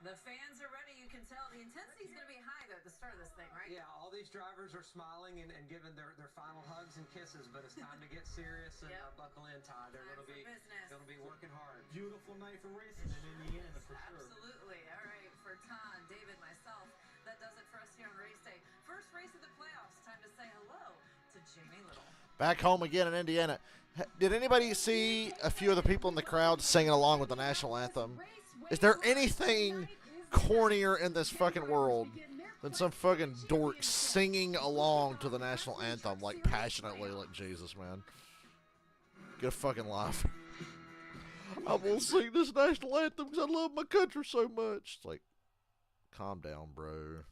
The fans are ready. You can tell the intensity is going to be high though at the start of this thing, right? Yeah, all these drivers are smiling and giving their final hugs and kisses, but it's time to get serious and buckle in, Ty. They're going to be working hard. Beautiful night for racing in Indiana for sure. Absolutely. All right, for Todd, David, myself, that does it for us here on race day. First race of the playoffs. Time to say hello to Jamie Little. Back home again in Indiana. Did anybody see a few of the people in the crowd singing along with the national anthem? Is there anything cornier in this fucking world than some fucking dork singing along to the national anthem, like passionately, like Jesus, man? Get a fucking life. I'm gonna sing this national anthem because I love my country so much. It's like, calm down, bro.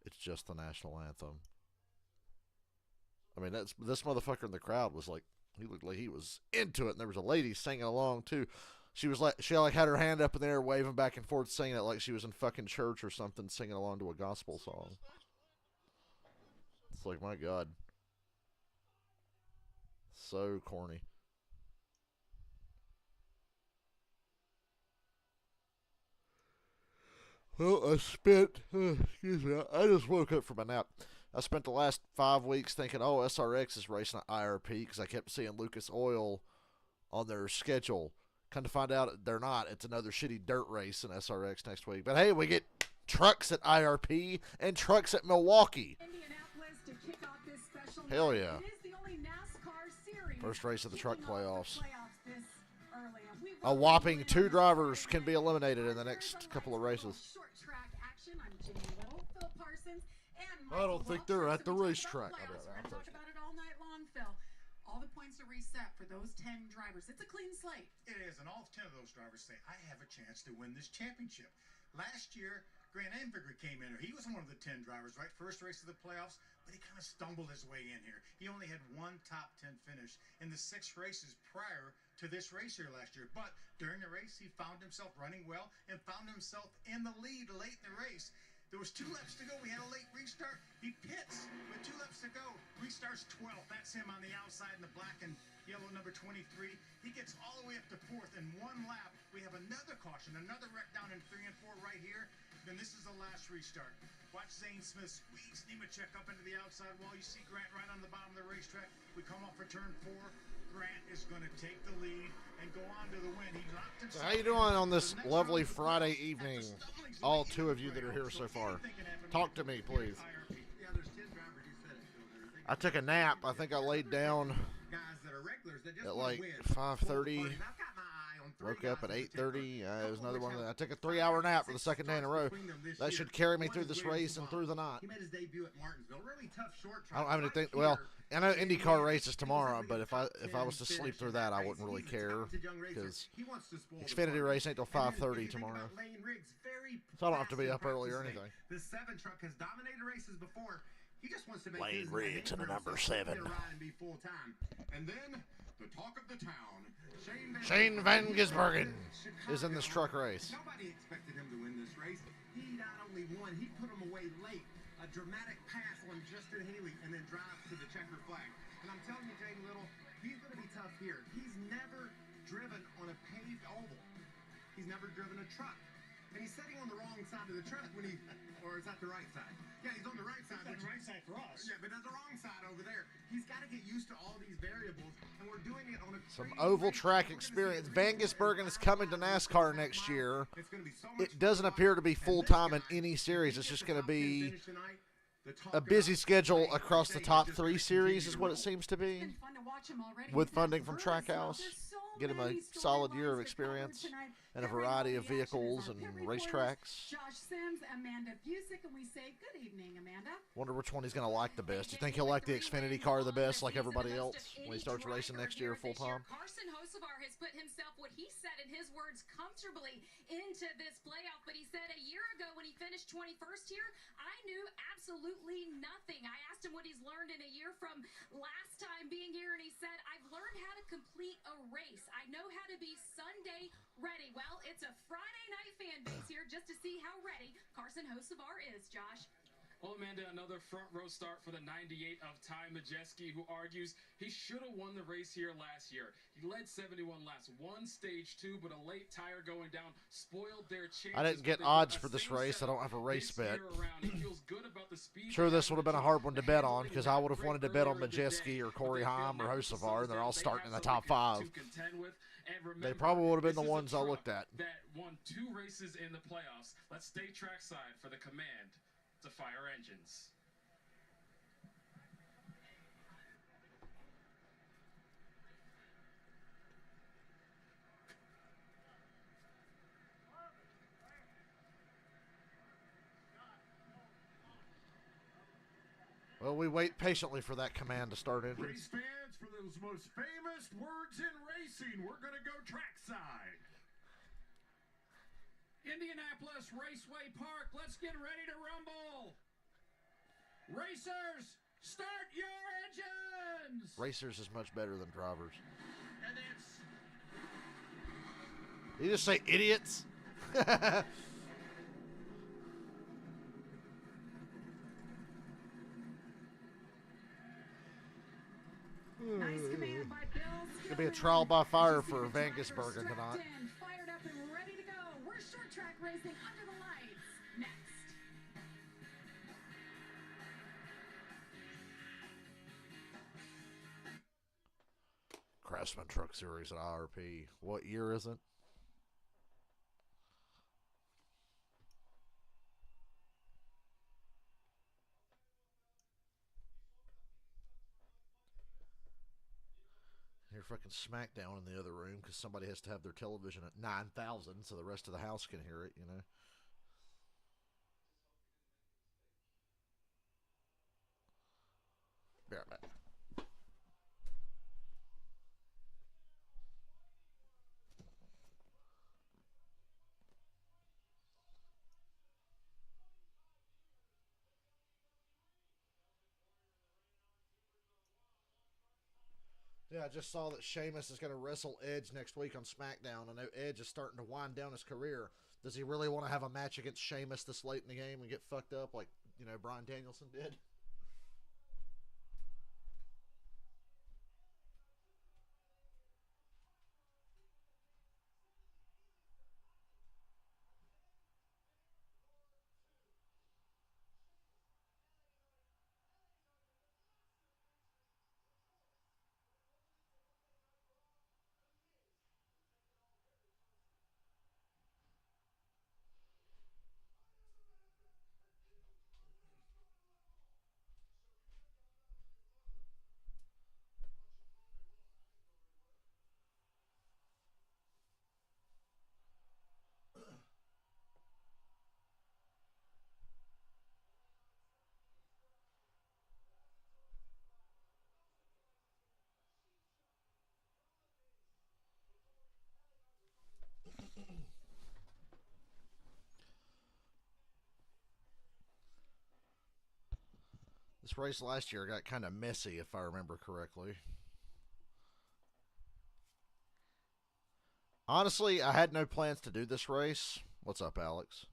It's just the national anthem. I mean, this motherfucker in the crowd was like, he looked like he was into it, and there was a lady singing along too. She had her hand up in the air, waving back and forth, singing it like she was in fucking church or something, singing along to a gospel song. It's like, my God, so corny. Well, I just woke up from a nap. I spent the last 5 weeks thinking, oh, SRX is racing at IRP because I kept seeing Lucas Oil on their schedule. Come to find out they're not. It's another shitty dirt race in SRX next week. But hey, we get trucks at IRP and trucks at Milwaukee. Hell yeah. First race of the truck playoffs. A whopping 2 drivers can be eliminated in the next couple of races. I don't think they're at the racetrack. We're going to talk about it all night long, Phil. All the points are reset for those 10 drivers. It's a clean slate. It is, and all 10 of those drivers say, I have a chance to win this championship. Last year, Grant Enfinger came in here. He was one of the 10 drivers, right? First race of the playoffs, but he kind of stumbled his way in here. He only had 1 top 10 finish in the 6 races prior to this race here last year. But during the race, he found himself running well and found himself in the lead late in the race. There was 2 laps to go. We had a late restart. He pits with 2 laps to go. Restarts 12th. That's him on the outside in the black and yellow number 23. He gets all the way up to 4th in 1 lap. We have another caution, another wreck down in 3 and 4 right here. Then this is the last restart. Watch Zane Smith squeeze Nemechek up into the outside wall. You see Grant right on the bottom of the racetrack. We come off for turn 4. Grant is going to take the lead and go on to the win. He locked himself. So how you doing on this lovely Friday evening? All 2 of you that are here so far. Talk to me, please. I took a nap. I think I laid down at like 5:30. Woke up at 8:30. It was another one. I took a 3-hour nap for the second day in a row. That should carry me through this race and through the night. I don't have anything. Well, I know IndyCar races tomorrow, but if I was to sleep through that, I wouldn't really care because Xfinity race ain't till 5:30 tomorrow. So I don't have to be up early or anything. The 7 truck has dominated races before. He just wants to make Lane Riggs in the number 7. And then the talk of the town, Shane Van Gisbergen is in this truck race. Nobody expected him to win this race. He not only won, he put him away late. A dramatic pass on Justin Haley and then drives to the checker flag. And I'm telling you, Jane Little, he's going to be tough here. He's never driven on a paved oval. He's never driven a truck. And he's sitting on the wrong side of the truck when he, or is that the right side? Yeah, he's on the right side. That's the right side for us. Yeah, but there's the wrong side over there. He's got to get used to all these variables, and we're doing it on a some oval track experience. Van Gisbergen is coming to NASCAR next year. It doesn't appear to be full-time in any series. It's just going to be a busy schedule across the top 3 series is what it seems to be, with funding from Trackhouse. Get him a solid year of experience and a variety of vehicles and racetracks. Josh Sims, Amanda Busick, and we say good evening, Amanda. Wonder which one he's going to like the best. You think he'll like the Xfinity car the best, like everybody else, when he starts racing next year full time? Carson Hocevar has put himself, what he said in his words, comfortably into this playoff. But he said a year ago when he finished 21st here, I knew absolutely nothing. I asked him what he's learned in a year from last time being here, and he said, I've learned how to complete a race. I know how to be Sunday ready. Well, it's a Friday night fan base here just to see how ready Carson Hocevar is, Josh. Well, Amanda, another front row start for the 98 of Ty Majeski, who argues he should have won the race here last year. He led 71 laps, won stage 2, but a late tire going down spoiled their chances. I didn't get odds for this race. I don't have a race bet. Sure, this would have been a hard one to bet on because I would have wanted to bet on Majeski or Corey Haim or Hocevar, and they're all starting in the top 5. They probably would have been the ones I looked at. That won 2 races in the playoffs. Let's stay trackside for the command to fire engines. Well, we wait patiently for that command to start engines. Race fans, for those most famous words in racing, we're going to go trackside. Indianapolis Raceway Park, let's get ready to rumble. Racers, start your engines. Racers is much better than drivers. And it's... Did you just say idiots? Nice command by Bill. Could be a trial by fire for Van Gisbergen tonight. Fired up and ready to go. We're short track racing under the lights. Next. Craftsman Truck Series at IRP. What year is it? Hear fucking SmackDown in the other room because somebody has to have their television at 9,000 so the rest of the house can hear it, you know. Be right back. Yeah, I just saw that Sheamus is going to wrestle Edge next week on SmackDown. I know Edge is starting to wind down his career. Does he really want to have a match against Sheamus this late in the game and get fucked up like, you know, Bryan Danielson did? This race last year got kind of messy, if I remember correctly. Honestly, I had no plans to do this race. What's up, Alex?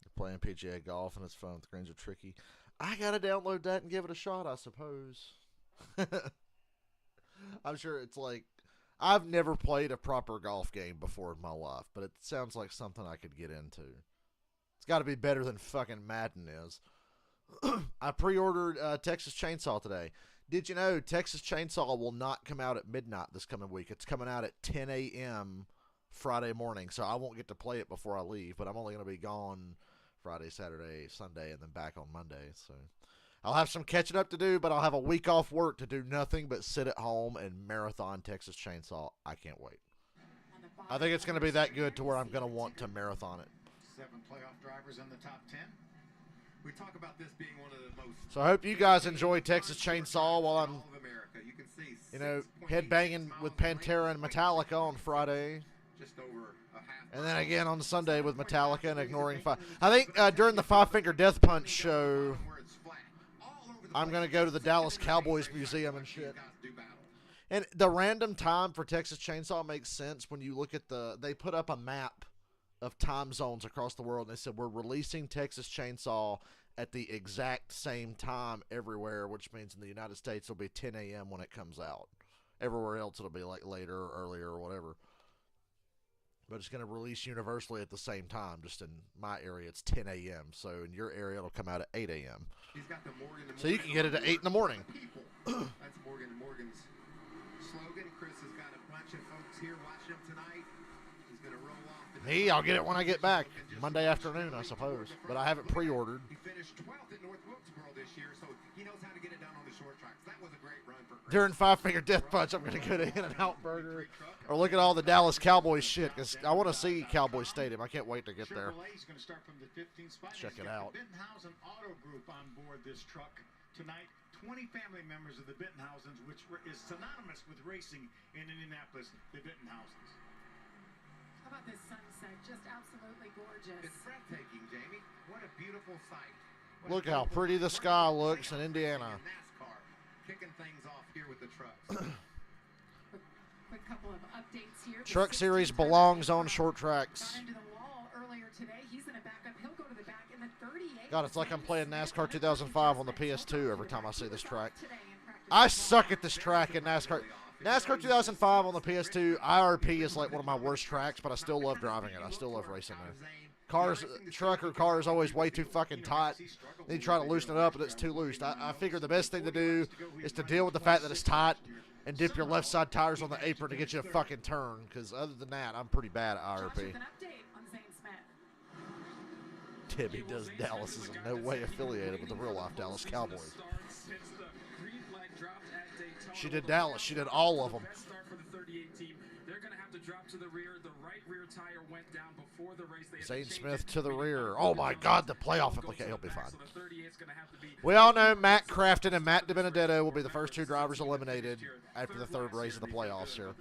You're playing PGA golf and it's fun. The greens are tricky. I gotta download that and give it a shot, I suppose. I'm sure it's like... I've never played a proper golf game before in my life, but it sounds like something I could get into. It's got to be better than fucking Madden is. I pre-ordered Texas Chainsaw today. Did you know Texas Chainsaw will not come out at midnight this coming week? It's coming out at 10 a.m. Friday morning, so I won't get to play it before I leave, but I'm only going to be gone Friday, Saturday, Sunday, and then back on Monday. So I'll have some catching up to do, but I'll have a week off work to do nothing but sit at home and marathon Texas Chainsaw. I can't wait. I think it's going to be that good to where I'm going to want to marathon it. 7 playoff drivers in the top 10. We talk about this being one of the most... So I hope you guys enjoy Texas Chainsaw while I'm, you know, headbanging with Pantera and Metallica on Friday. Just over a half. And then again on Sunday with Metallica and ignoring five. I think during the Five Finger Death Punch show, I'm going to go to the Dallas Cowboys Museum and shit. And the random time for Texas Chainsaw makes sense when you look at they put up a map of time zones across the world. And they said, we're releasing Texas Chainsaw at the exact same time everywhere, which means in the United States it'll be 10 a.m. when it comes out. Everywhere else it'll be like later or earlier or whatever. But it's going to release universally at the same time. Just in my area, it's 10 a.m. So in your area, it'll come out at 8 a.m. So you can get it at 8 in the morning. That's Morgan & Morgan's slogan. Chris has got a bunch of folks here watching him tonight. He's going to roll off. Me, I'll get it when I get back. Monday afternoon, I suppose. But I haven't pre-ordered. He finished 12th at North Wilkesboro this year, so he knows how to get it done on the short tracks. That was a great run for Chris. During Five Finger Death Punch, I'm going to go to In-N-Out Burger or look at all the Dallas Cowboys shit, because I want to see Cowboys Stadium. I can't wait to get there. Check it out. Bittenhausen Auto Group on board this truck tonight. 20 family members of the Bittenhausens, which is synonymous with racing in Indianapolis, the Bittenhausens. How about this sunset? Just absolutely gorgeous. It's breathtaking, Jamie. What a beautiful sight. Look how pretty the sky looks in Indiana. NASCAR kicking things off here with the trucks. Quick couple of updates here. Truck Series belongs on short tracks. Got into the wall earlier today. He's going to back up. He'll go to the back in the 38. God, it's like I'm playing NASCAR 2005 on the PS2 every time I see this track. I suck at this track in NASCAR. NASCAR 2005 on the PS2, IRP is like one of my worst tracks, but I still love driving it. I still love racing there. Cars, truck or car is always way too fucking tight. Then you try to loosen it up, and it's too loose. I figure the best thing to do is to deal with the fact that it's tight and dip your left side tires on the apron to get you a fucking turn, because other than that, I'm pretty bad at IRP. Tibby does Dallas is in no way affiliated with the real-life Dallas Cowboys. She did Dallas. She did all of them. They're going to have to drop to the rear. The right rear tire went down before the race. Zane Smith to the rear. Oh, my God, the playoff implication. He'll be fine. We all know Matt Crafton and Matt DiBenedetto will be the first two drivers eliminated after the third race of the playoffs here.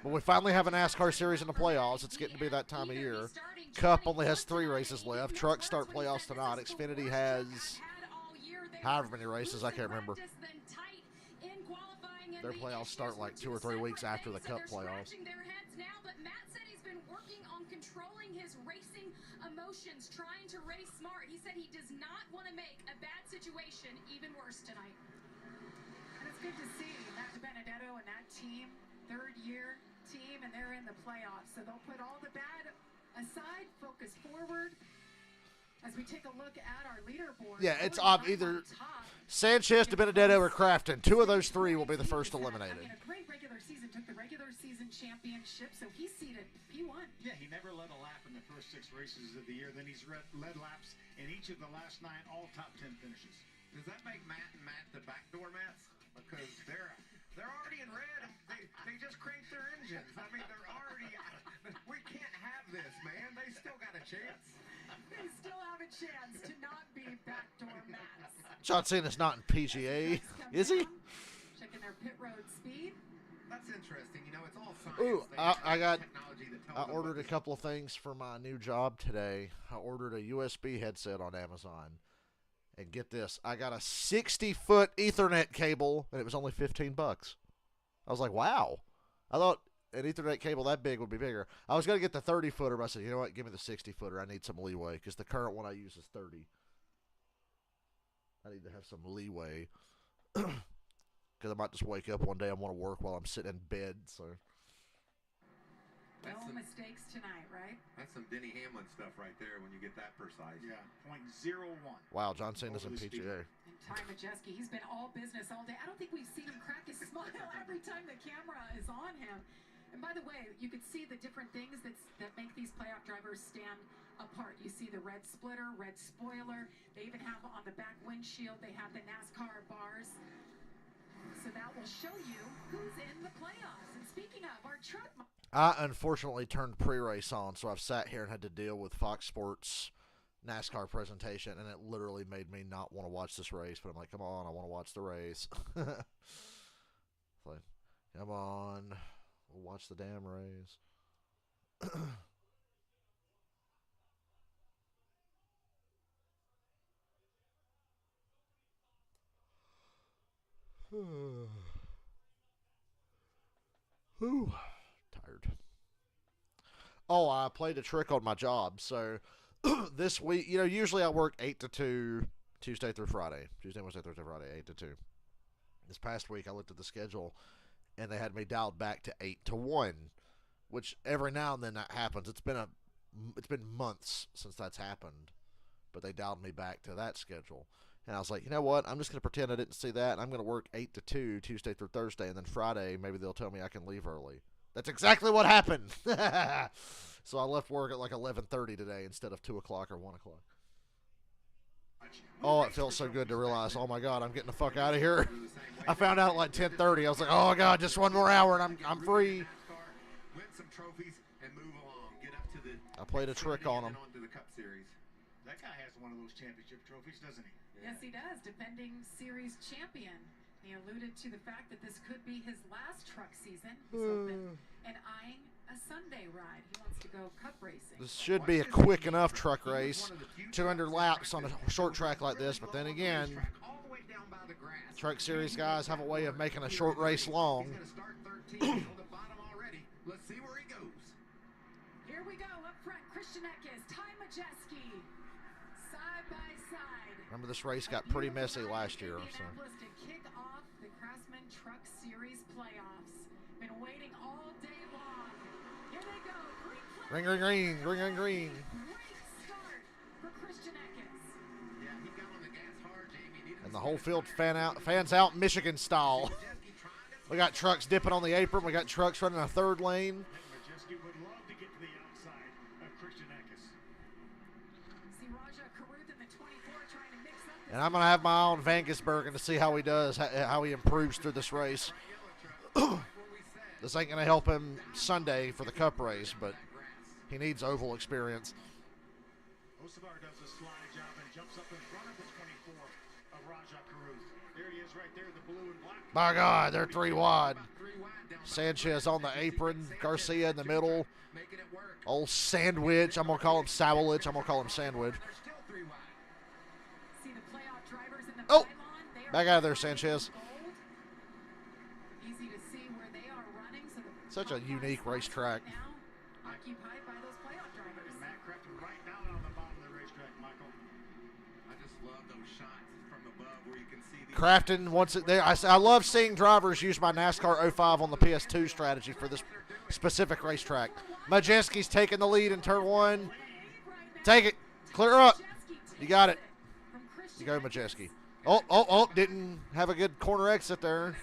But we finally have a NASCAR series in the playoffs. It's getting to be that time of year. Cup only has 3 races left. Trucks start playoffs tonight. Xfinity has however many races. I can't remember. Their playoffs start like 2 or 3 weeks after the Cup playoffs. But Matt said he's been working on controlling his racing emotions, trying to race smart. He said he does not want to make a bad situation even worse tonight. And it's good to see Matt DiBenedetto and that team, third-year team, and they're in the playoffs. So they'll put all the bad aside, focus forward. As we take a look at our leaderboard. Yeah, it's either Sanchez, DiBenedetto, or Crafton. 2 of those 3 will be the first eliminated. A great regular season, took the regular season championship, so he's seated P1. Yeah, he never led a lap in the first 6 races of the year. Then he's led laps in each of the last 9, all top 10 finishes. Does that make Matt and Matt the backdoor Matts? Because they're already in red. They just cranked their engines. I mean, they're already. We can't have this, man. They still got a chance. They still have a chance to not be backdoor Matts. John Cena's not in PGA, is he? Checking their pit road speed. That's interesting. You know, it's all science. Ooh, I ordered a couple of things for my new job today. I ordered a USB headset on Amazon. And get this, I got a 60-foot Ethernet cable, and it was only $15. I was like, wow. I thought an Ethernet cable that big would be bigger. I was going to get the 30-footer, but I said, you know what, give me the 60-footer. I need some leeway, because the current one I use is 30. I need to have some leeway, because I might just wake up one day and want to work while I'm sitting in bed, so... No mistakes tonight, right? That's some Denny Hamlin stuff right there when you get that precise. Yeah, .01. Wow, John Cena's in PGA. And Ty Majeski, he's been all business all day. I don't think we've seen him crack his smile every time the camera is on him. And by the way, you could see the different things that make these playoff drivers stand apart. You see the red splitter, red spoiler. They even have on the back windshield, they have the NASCAR bars. So that will show you who's in the playoffs. And speaking of, our truck... I unfortunately turned pre-race on, so I've sat here and had to deal with Fox Sports NASCAR presentation, and it literally made me not want to watch this race. But I'm like, come on, I want to watch the race. Like, come on, we'll watch the damn race. Whew. Tired. Oh, I played a trick on my job. So this week, usually I work 8 to 2, Tuesday through Friday. Tuesday, Wednesday, Thursday, Friday, 8 to 2. This past week, I looked at the schedule, and they had me dialed back to 8 to 1, which every now and then that happens. It's been months since that's happened, but they dialed me back to that schedule. And I was like, you know what? I'm just going to pretend I didn't see that, and I'm going to work 8 to 2, Tuesday through Thursday, and then Friday, maybe they'll tell me I can leave early. That's exactly what happened. So I left work at like 11:30 today instead of 2 o'clock or 1 o'clock. Oh, it felt so good to realize, oh my God, I'm getting the fuck out of here. I found out at like 10:30. I was like, oh God, just one more hour and I'm free. I played a trick on him. That guy has one of those championship trophies, doesn't he? Yes, he does. Defending series champion. He alluded to the fact that this could be his last truck season. He's open and eyeing a Sunday ride. He wants to go cup racing. This should be a quick enough truck race. 200 laps on a short track like this, but then again, truck series guys have a way of making a short race long. Let's see where he goes. Here we go. Up front, Christian Eckes, Ty Majeski. Side by side. Remember, this race got pretty messy last year. So. To kick off the Craftsman Truck Series playoffs. Been waiting all day long. Here they go. Green, green, green, green, green, green. Great start for Christian Eckes. Yeah, he got on the gas hard, Jamie. And the whole field fans out Michigan style. We got trucks dipping on the apron. We got trucks running a third lane. Majeski would love to get to the outside of Christian Eckes. See Raja Caruth in the 24 trying to mix up this. And I'm going to have my eye on Van Gisbergen to see how he does, how he improves through this race. This ain't going to help him Sunday for the cup race, but he needs oval experience. Osavar does a slide job and jumps up in front of the 24 of Raja Caruth. There he is right there, the blue and black. My God, they're 3 wide. Sanchez on the apron. Garcia in the middle. Old Sandwich. I'm going to call him Sawlich. I'm going to call him Sandwich. Oh! Back out of there, Sanchez. Such a unique racetrack. Occupied by those playoff drivers. Matt Crafton right down on the bottom of the racetrack, Michael. I just love those shots from above where you can see the Crafton wants it there. I love seeing drivers use my NASCAR 05 on the PS2 strategy for this specific racetrack. Majeski's taking the lead in turn 1. Take it. Clear up. You got it. You go, Majeski. Oh, didn't have a good corner exit there.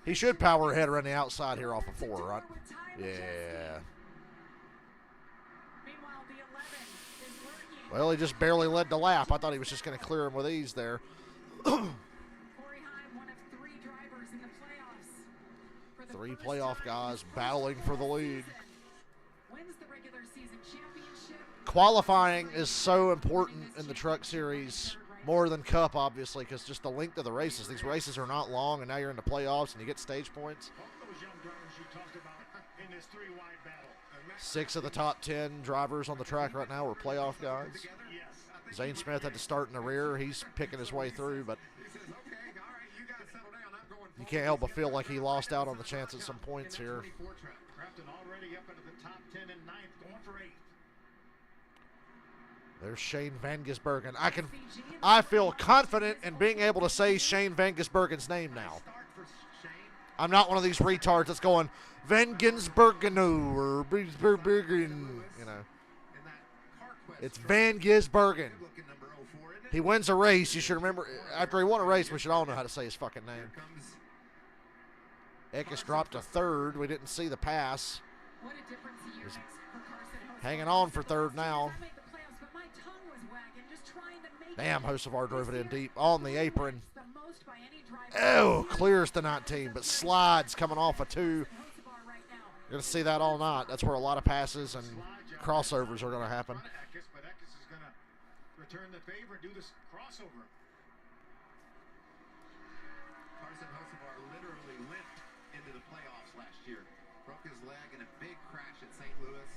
He should power ahead around the outside here off of 4, right? Yeah. Well, he just barely led the lap. I thought he was just going to clear him with ease there. 3 playoff guys battling for the lead. Qualifying is so important in the truck series, more than Cup, obviously, because just the length of the races. These races are not long, and now you're in the playoffs, and you get stage points. 6 of the top 10 drivers on the track right now are playoff guys. Zane Smith had to start in the rear. He's picking his way through, but you can't help but feel like he lost out on the chance at some points here. There's Shane Van Gisbergen. I feel confident in being able to say Shane Van Gisbergen's name now. I'm not one of these retards that's going Van Gisbergen or Gisbergen, you know. It's Van Gisbergen. He wins a race. You should remember, after he won a race, we should all know how to say his fucking name. Eckes dropped to 3rd. We didn't see the pass. He's hanging on for 3rd now. Damn, Hocevar drove it in deep on the apron. Oh, clears the 19, but slides coming off a 2. You're going to see that all night. That's where a lot of passes and crossovers are going to happen. But Eckes is going to return the favor and do this crossover. Carson Hocevar literally limped into the playoffs last year. Broke his leg in a big crash at St. Louis.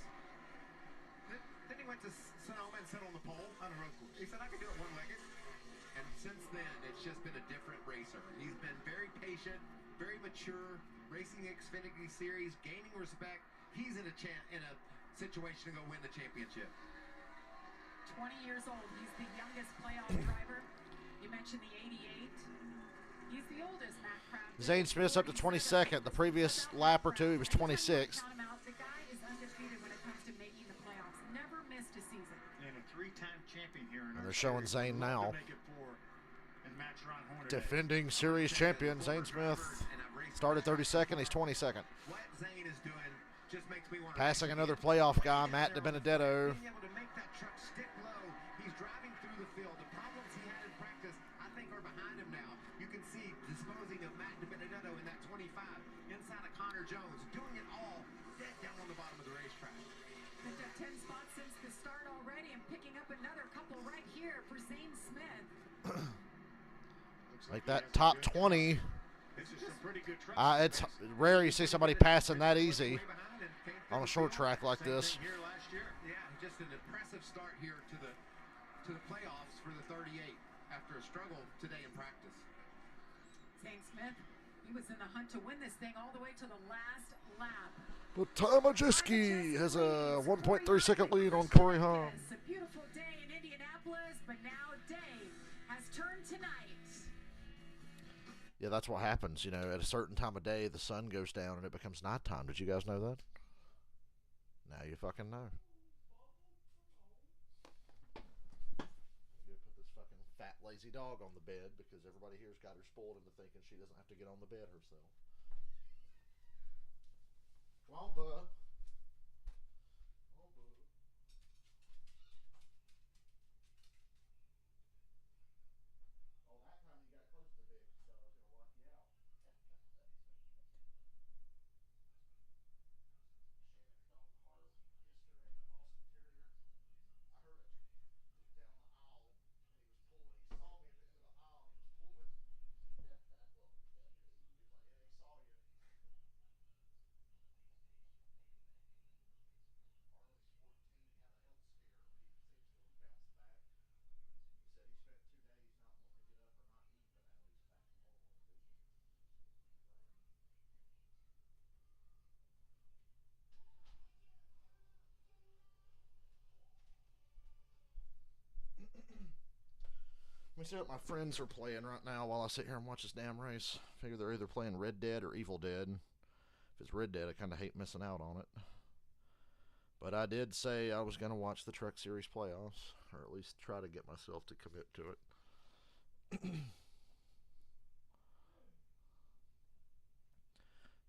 Then he went to Sonoma and sat on the pole on a road course. He said, I can do it one-legged. And since then, it's just been a different racer. He's been very patient, very mature, Racing Xfinity Series, gaining respect. He's in a situation to go win the championship. 20 years old. He's the youngest playoff driver. You mentioned the 88. He's the oldest, Matt Craft. Zane Smith's up to 22nd. The previous lap or two, he was 26th. The guy is undefeated when it comes to making the playoffs. Never missed a season. And a three-time champion here in And they're showing Zane now. make it for and match Ron Horner. Defending series champion Zane Smith. Started 32nd, he's 22nd. What Zane is doing just makes me want to Passing another playoff guy, Matt DiBenedetto. being able to make that truck stick low. He's driving through the field. The problems he had in practice, I think, are behind him now. You can see disposing of Matt DiBenedetto in that 25 inside of Connor Jones, doing it all dead down on the bottom of the racetrack. Picked up 10 spots since the start already and picking up another couple right here for Zane Smith. Like that top 20. This is some pretty good truck. It's rare you see somebody passing that easy on a short track like this. Here last year, yeah, just an impressive start here to the playoffs for the 38 after a struggle today in practice. Zane Smith, he was in the hunt to win this thing all the way to the last lap. But Ty Majeski has a 1.3-second lead on Corey Hahn. It's a beautiful day in Indianapolis, but now day has turned to night. Yeah, that's what happens. You know, at a certain time of day, the sun goes down and it becomes nighttime. Did you guys know that? Now you fucking know. You put this fucking fat, lazy dog on the bed because everybody here's got her spoiled into thinking she doesn't have to get on the bed herself. Come on, bud. Let me see what my friends are playing right now while I sit here and watch this damn race. Figure they're either playing Red Dead or Evil Dead. If it's Red Dead, I kind of hate missing out on it. But I did say I was going to watch the Truck Series playoffs, or at least try to get myself to commit to it.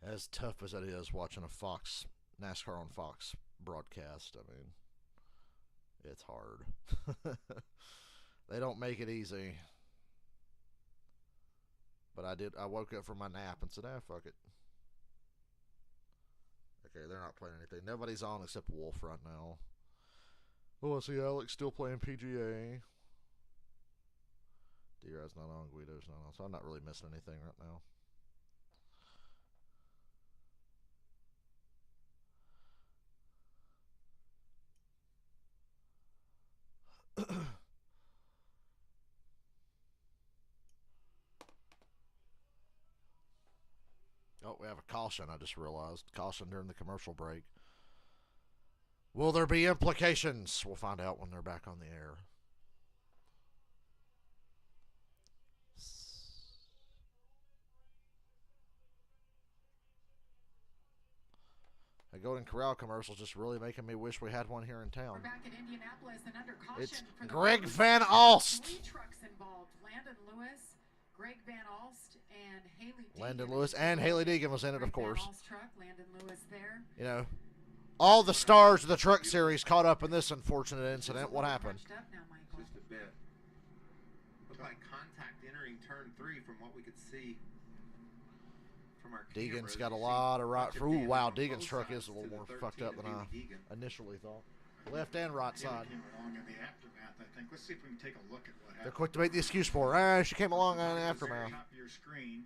As tough as it is watching a Fox, NASCAR on Fox broadcast, I mean, it's hard. They don't make it easy. But I woke up from my nap and said, fuck it. Okay, they're not playing anything. Nobody's on except Wolf right now. Oh, I see Alex still playing PGA. D-Rad's not on, Guido's not on. So I'm not really missing anything right now. Oh, we have a caution, I just realized. Caution during the commercial break. Will there be implications? We'll find out when they're back on the air. A Golden Corral commercial just really making me wish we had one here in town. We're back in Indianapolis and under caution. It's for Greg Van Alst. 3 trucks involved. Landon Lewis, Greg Van Alst, and Haley Deegan. Landon Lewis and Haley Deegan was in it, of course. Van Alst truck, Landon Lewis there. You know, all the stars of the Truck Series caught up in this unfortunate incident. What happened? Up now, Just a bit. Looked like contact entering turn 3 from what we could see from our Deegan's cameras. got a You see lot of right. bunch Ooh, damage wow, on Deegan's both truck sides is a little to the more 13 fucked up of than I Haley Deegan. initially thought. Left and right side. Came along in the aftermath, I think. Let's see if we can take a look at what happened. They're quick to make the excuse for her. She came along on the aftermath. Top of your screen.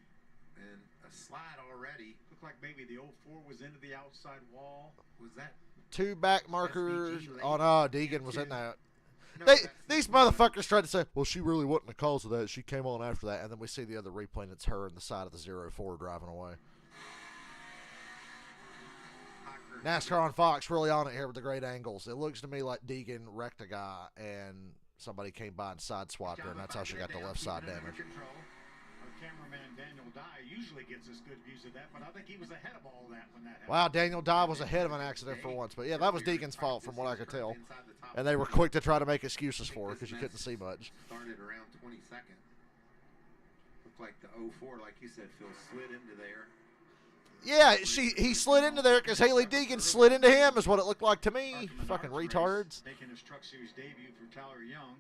And a slide already. Looked like maybe the 04 was into the outside wall. Was that? 2 back markers. SVG Oh no, Deegan was in that. No, These motherfuckers tried to say, well, she really wasn't the cause of that. She came on after that. And then we see the other replay and it's her in the side of the 04 driving away. NASCAR on Fox really on it here with the great angles. It looks to me like Deegan wrecked a guy and somebody came by and sideswiped her, and that's how she got the left side damage. Our cameraman Daniel Dye usually gets us good views of that, but I think he was ahead of all that when that happened. Wow, Daniel Dye was ahead of an accident for once. But, yeah, that was Deegan's fault from what I could tell. And they were quick to try to make excuses for her because you couldn't see much. Started around 22nd. Looked like the 04, like you said, Phil, slid into there. Yeah, he slid into there because Haley Deegan slid into him is what it looked like to me. Fucking retards. Making his Truck Series debut for Tyler Young.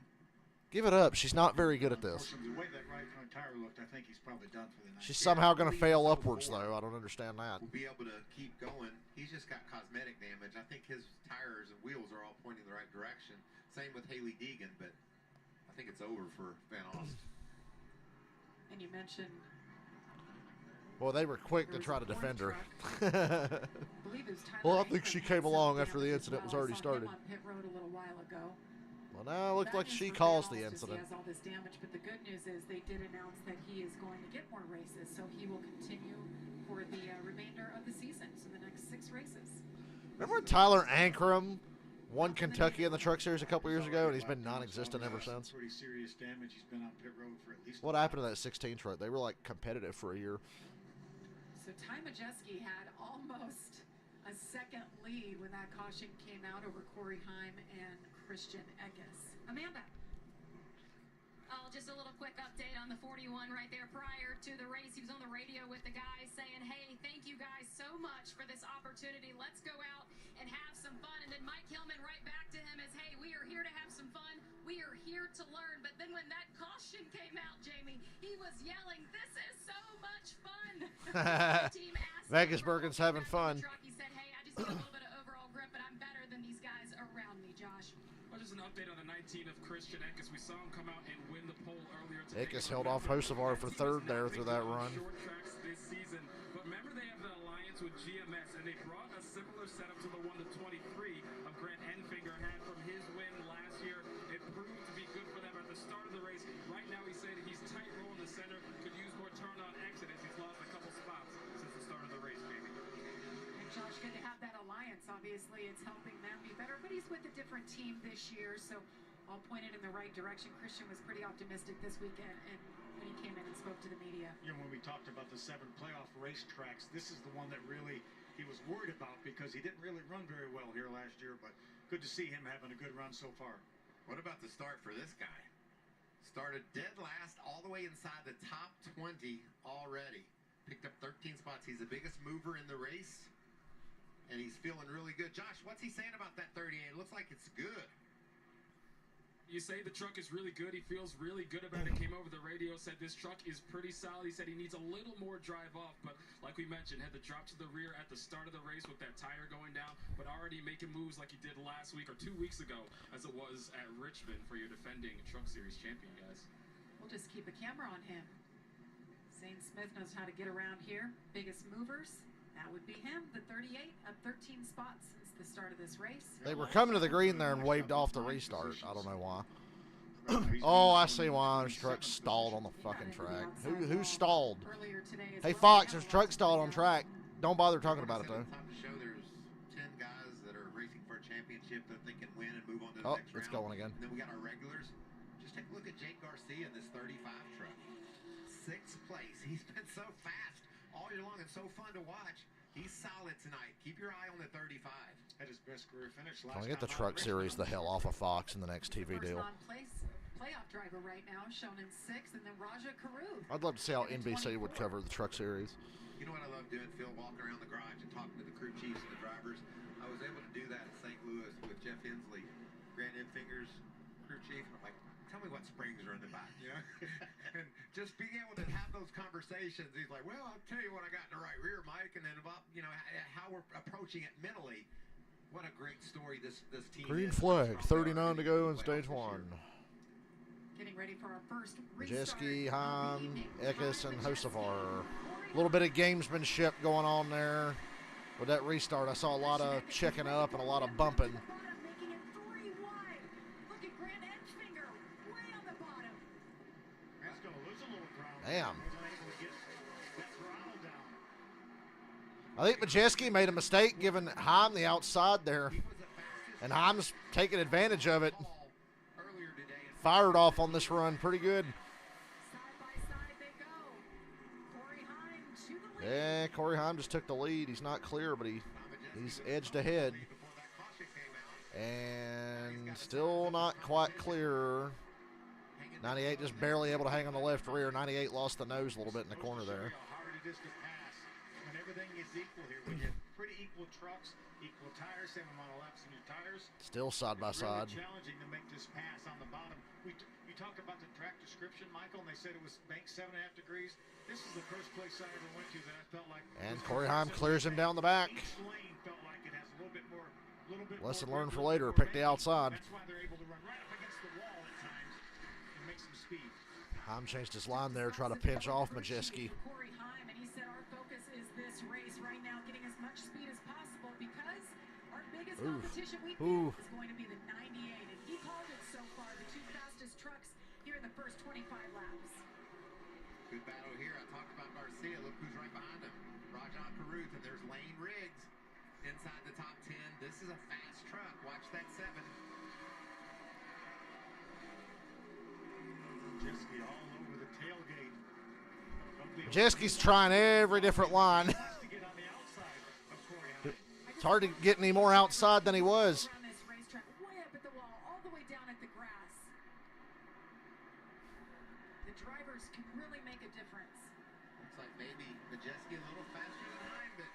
Give it up. She's not very good at this. The way that right front tire looked, I think he's probably done for the night. She's somehow going to fail upwards, though. I don't understand that. We'll be able to keep going. He's just got cosmetic damage. I think his tires and wheels are all pointing the right direction. Same with Haley Deegan, but I think it's over for Van Alst. And you mentioned... Well, they were quick to try to defend her. Well, I think she came along after the incident was already started. On pit road a little while ago. Well, now it looked like she caused the incident. He has all this damage, but the good news is they did announce that he is going to get more races, so he will continue for the remainder of the season, so the next 6 races. Remember when Tyler Ankrum won Kentucky in the Truck Series a couple years ago, and he's been non-existent ever since? Pretty serious damage. He's been on pit road for at least. What happened to that 16 truck? They were like competitive for a year. So Ty Majeski had almost a second lead when that caution came out over Corey Heim and Christian Eckes. Amanda. Oh, just a little quick update on the 41 right there. Prior to the race, he was on the radio with the guys saying, hey, thank you guys so much for this opportunity. Let's go out and have some fun. And then Mike Hillman right back to him as, hey, we are here to have some fun. We are here to learn. But then when that caution came out, Jamie, he was yelling, this is so much fun. Vegas Bergen's having fun. He said, hey, I just need a little bit of overall grip, but I'm better than these guys around me, Josh. Well, just an update on the 19 of Christian Eckes. We saw him come out and win the pole earlier today. Eckes held off Hocevar for third there through that run. Short tracks this season. But remember, they have the alliance with GMS, and they brought a similar setup to the one that 23 of Grant Enfinger had from his win last year. It proved to be good for them at the start of the race. Right now, he's saying he's tight roll in the center, could use more turn-on accidents. He's lost a couple spots since the start of the race, maybe. And Josh, good to have that alliance. Obviously, it's helping them be better, but he's with a different team this year, so all pointed in the right direction. Christian was pretty optimistic this weekend, and when he came in and spoke to the media. You know, when we talked about the 7 playoff racetracks, this is the one that really he was worried about because he didn't really run very well here last year, but good to see him having a good run so far. What about the start for this guy? Started dead last all the way inside the top 20 already. Picked up 13 spots. He's the biggest mover in the race, and he's feeling really good. Josh, what's he saying about that 38? It looks like it's good. You say the truck is really good. He feels really good about it. Came over the radio, said this truck is pretty solid. He said he needs a little more drive off, but like we mentioned, had the drop to the rear at the start of the race with that tire going down, but already making moves like he did last week or 2 weeks ago, as it was at Richmond for your defending Truck Series champion, guys. We'll just keep a camera on him. Zane Smith knows how to get around here. Biggest movers, that would be him. The 38 up 13 spots since the start of this race. They were coming to the green there and waved off the restart. I don't know why. Oh, I see why. There's truck stalled on the fucking track. Who stalled? Hey, Fox, there's truck stalled on track. Don't bother talking about it, though. Top of the show, there's 10 guys that are racing for a championship that they can win and move on to the next round. It's going again. And then we got our regulars. Just take a look at Jake Garcia in this 35 truck. 6th place. He's been so fast all year long and so fun to watch. He's solid tonight. Keep your eye on the 35. Had his best career finish last Can we get the Truck Series the hell off of Fox in the next TV deal? Playoff driver right now, shown in 6th, and then Raja Karu. I'd love to see how NBC would cover the Truck Series. You know what I love doing, Phil? Walking around the garage and talking to the crew chiefs and the drivers. I was able to do that in St. Louis with Jeff Hensley, Grant Enfinger's crew chief. And I'm like, tell me what springs are in the back, you know? And just being able to have those conversations, he's like, well, I'll tell you what I got in the right rear, Mike, and then about, you know, how we're approaching it mentally. What a great story this team Green is. flag, 39 to go in stage 1. Getting ready for our first Majeski, Heim, Eckes, and Hocevar. A little bit of gamesmanship going on there with that restart. I saw a lot of checking up and a lot of bumping. Damn. I think Majeski made a mistake giving Heim the outside there. And Heim's taking advantage of it. Fired off on this run pretty good. Yeah, Corey Heim just took the lead. He's not clear, but he's edged ahead. And still not quite clear. 98 just barely able to hang on the left rear. 98 lost the nose a little bit in the corner there. When everything is equal here, when you have pretty equal trucks, equal tires, same amount of laps in your tires. Still side by side. Really challenging to make this pass on the bottom. You talked about the track description, Michael, and they said it was banked 7.5 degrees. This is the first place I ever went to that I felt like. And Corey Heim clears him down the back. Each lane felt like it has a little bit more. Lesson learned for later. Pick the outside. That's why they're able to run right up against the wall at times and make some speed. Heim changed his line there, try to pinch off Majeski. Corey Heim, and he said our focus is this race right now, getting as much speed as possible because our biggest competition we feel is going to be the 98, and he called it so far the two fastest trucks here in the first 25 laps. Good battle here. I talked about Garcia. Look who's right behind him. Rajan Caruth, and there's Lane Riggs inside the top 10. This is a fast truck. Watch that 7. Majeski all over the tailgate. Majeski's trying every different line. It's hard to get any more outside than he was. Around this racetrack, way up at the wall, all the way down at the grass. The drivers can really make a difference. Looks like maybe Majeski a little faster than Heim, but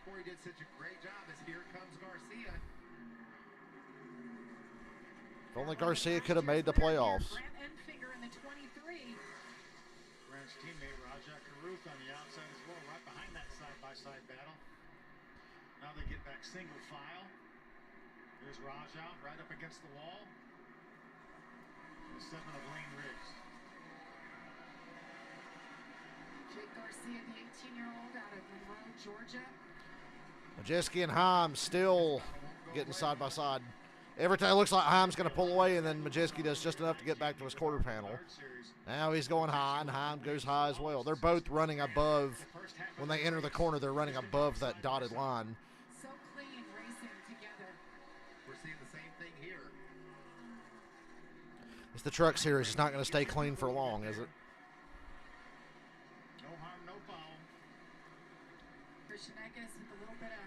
Corey did such a great job as here comes Garcia. If only Garcia could have made the playoffs. Grant's teammate Raja Caruth on the outside as well, right behind that side-by-side battle. Now they get back single file. There's Raja right up against the wall. The 7 of Lane Riggs. Jake Garcia, the 18-year-old out of Monroe, Georgia. Majeski and Heim still getting side by side. Every time it looks like Heim's going to pull away, and then Majeski does just enough to get back to his quarter panel. Now he's going high, and Heim goes high as well. They're both running above. When they enter the corner, they're running above that dotted line. So clean racing together. We're seeing the same thing here. It's the truck series. It's not going to stay clean for long, is it? No harm, no foul. Christian Eckes with a little bit of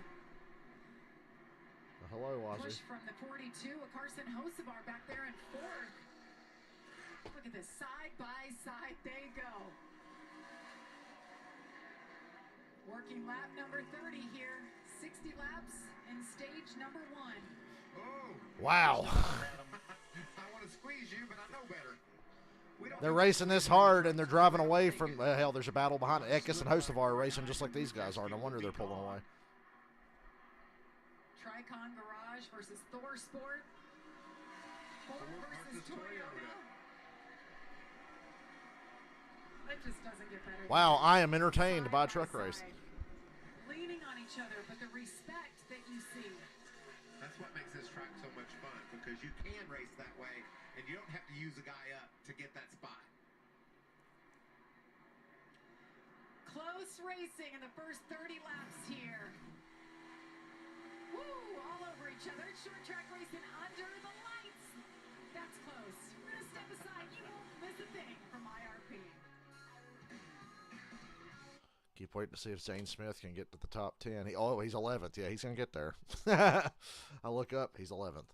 Hello, Ozzy. push from the 42. Carson Hocevar back there in 4th. Look at this, side by side they go. Working lap number 30 here. 60 laps in stage number 1. Oh! Wow. I want to squeeze you, but I know better. They're racing this hard, and they're driving away from. Hell, there's a battle behind it. Eckes and Hocevar are racing just like these guys are. No wonder they're pulling away. Tricon Garage versus Thor Sport. Ford versus Toyota. It just doesn't get better. Wow, I am entertained by a truck race. Leaning on each other, but the respect that you see. That's what makes this track so much fun, because you can race that way, and you don't have to use a guy up to get that spot. Close racing in the first 30 laps here. Woo, all over each other. Short track racing under the lights. That's close. We're going to step aside. You won't miss a thing from IRP. Keep waiting to see if Zane Smith can get to the top 10. He's 11th. Yeah, he's going to get there. I look up. He's 11th.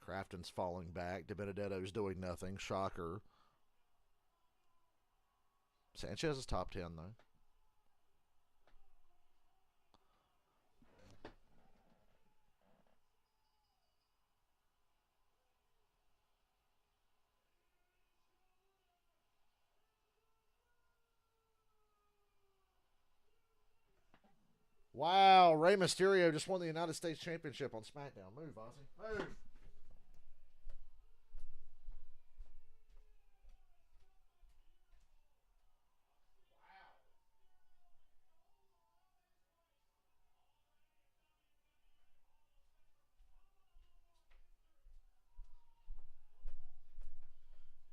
Crafton's falling back. DiBenedetto's doing nothing. Shocker. Sanchez is top 10, though. Wow, Rey Mysterio just won the United States Championship on SmackDown. Move, Ozzy. Move.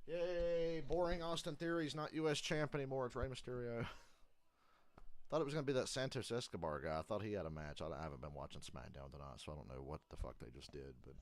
Yay, boring. ring. Austin Theory's not U.S. champ anymore. It's Rey Mysterio. Thought it was going to be that Santos Escobar guy. I thought he had a match. I haven't been watching SmackDown tonight, so I don't know what the fuck they just did. But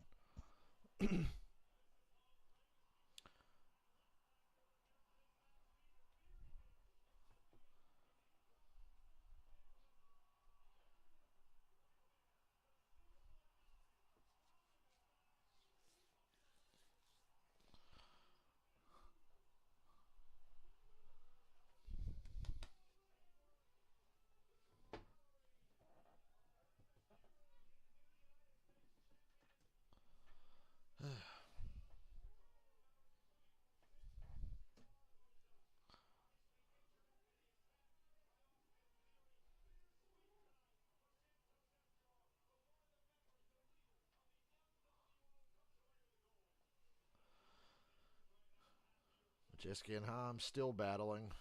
Majeski and Heim still battling.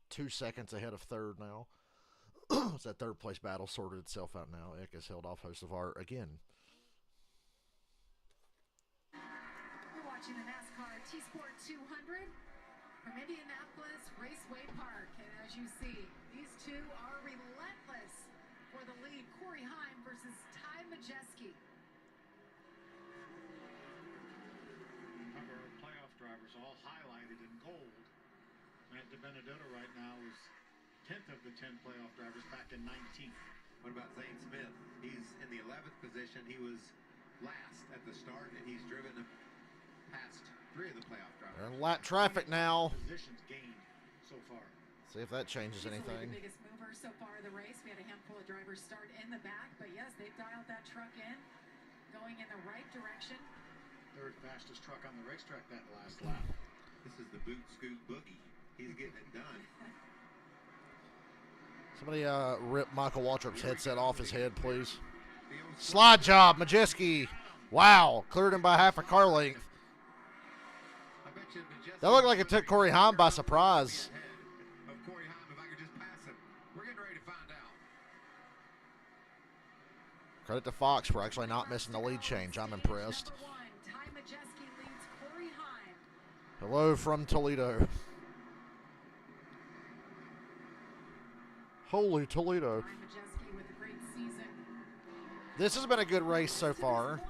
2 seconds ahead of third now. It's that third place battle sorted itself out now. Eck has held off Host of Art again. You're watching the NASCAR T-Sport 200 from Indianapolis Raceway Park. And as you see, these two are relentless for the lead. Corey Heim versus Ty Majeski. Remember, our playoff drivers all highlighted in gold. Matt DiBenedetto right now is 10th of the 10 playoff drivers back in 19th. What about Zane Smith? He's in the 11th position. He was last at the start, and he's driven past 3 of the playoff drivers. They're in lap traffic now. Positions gained so far. See if that changes anything. The biggest mover so far of the race. We had a handful of drivers start in the back, but yes, they've dialed that truck in, going in the right direction. Third fastest truck on the racetrack that last lap. This is the boot scoot boogie. He's getting it done. Somebody rip Michael Waltrip's headset off his head, please. Slide job, Majeski. Wow, cleared him by half a car length. That looked like it took Corey Heim by surprise. Credit to Fox for actually not missing the lead change. I'm impressed. Hello from Toledo. Holy Toledo. This has been a good race so far.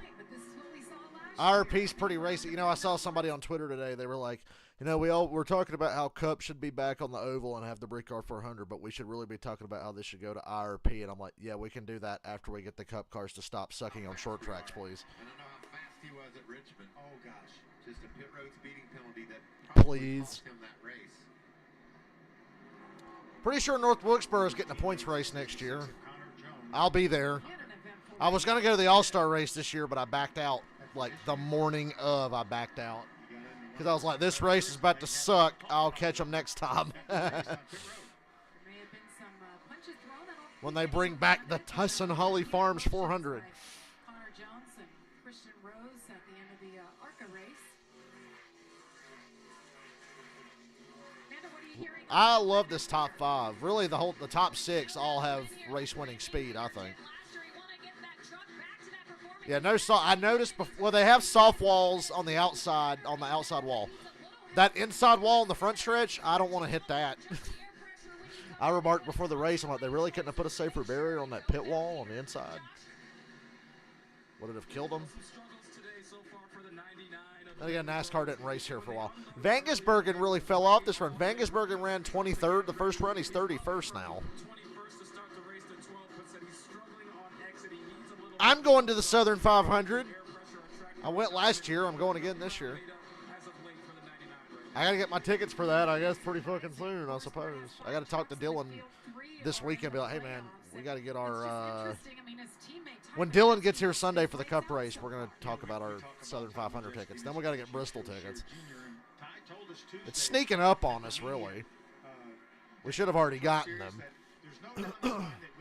IRP's pretty racy. You know, I saw somebody on Twitter today. They were like, you know, we're talking about how Cup should be back on the oval and have the Brickyard 400, but we should really be talking about how this should go to IRP. And I'm like, yeah, we can do that after we get the Cup cars to stop sucking on short tracks, please. I don't know how fast he was at Richmond. Oh, gosh. Just a pit road speeding penalty that probably cost him that race. Pretty sure North Wilkesboro is getting a points race next year. I'll be there. I was going to go to the All-Star race this year, but I backed out. Like the morning of, I backed out. Because I was like, this race is about to suck. I'll catch them next time. When they bring back the Tyson Holly Farms 400. I love this top 5. Really, the top 6 all have race-winning speed, I think. Yeah, I noticed before, well, they have soft walls on the outside wall. That inside wall on the front stretch, I don't want to hit that. I remarked before the race, I'm like, they really couldn't have put a safer barrier on that pit wall on the inside. Would it have killed them? And again, NASCAR didn't race here for a while. Vangersbergen really fell off this run. Vangersbergen ran 23rd the first run. He's 31st now. I'm going to the Southern 500. I went last year. I'm going again this year. I got to get my tickets for that, I guess, pretty fucking soon, I suppose. I got to talk to Dylan this weekend and be like, hey, man, we got to get our when Dylan gets here Sunday for the Cup race, we're going to talk about our Southern 500 tickets. Then we got to get Bristol tickets. It's sneaking up on us, really. We should have already gotten them. When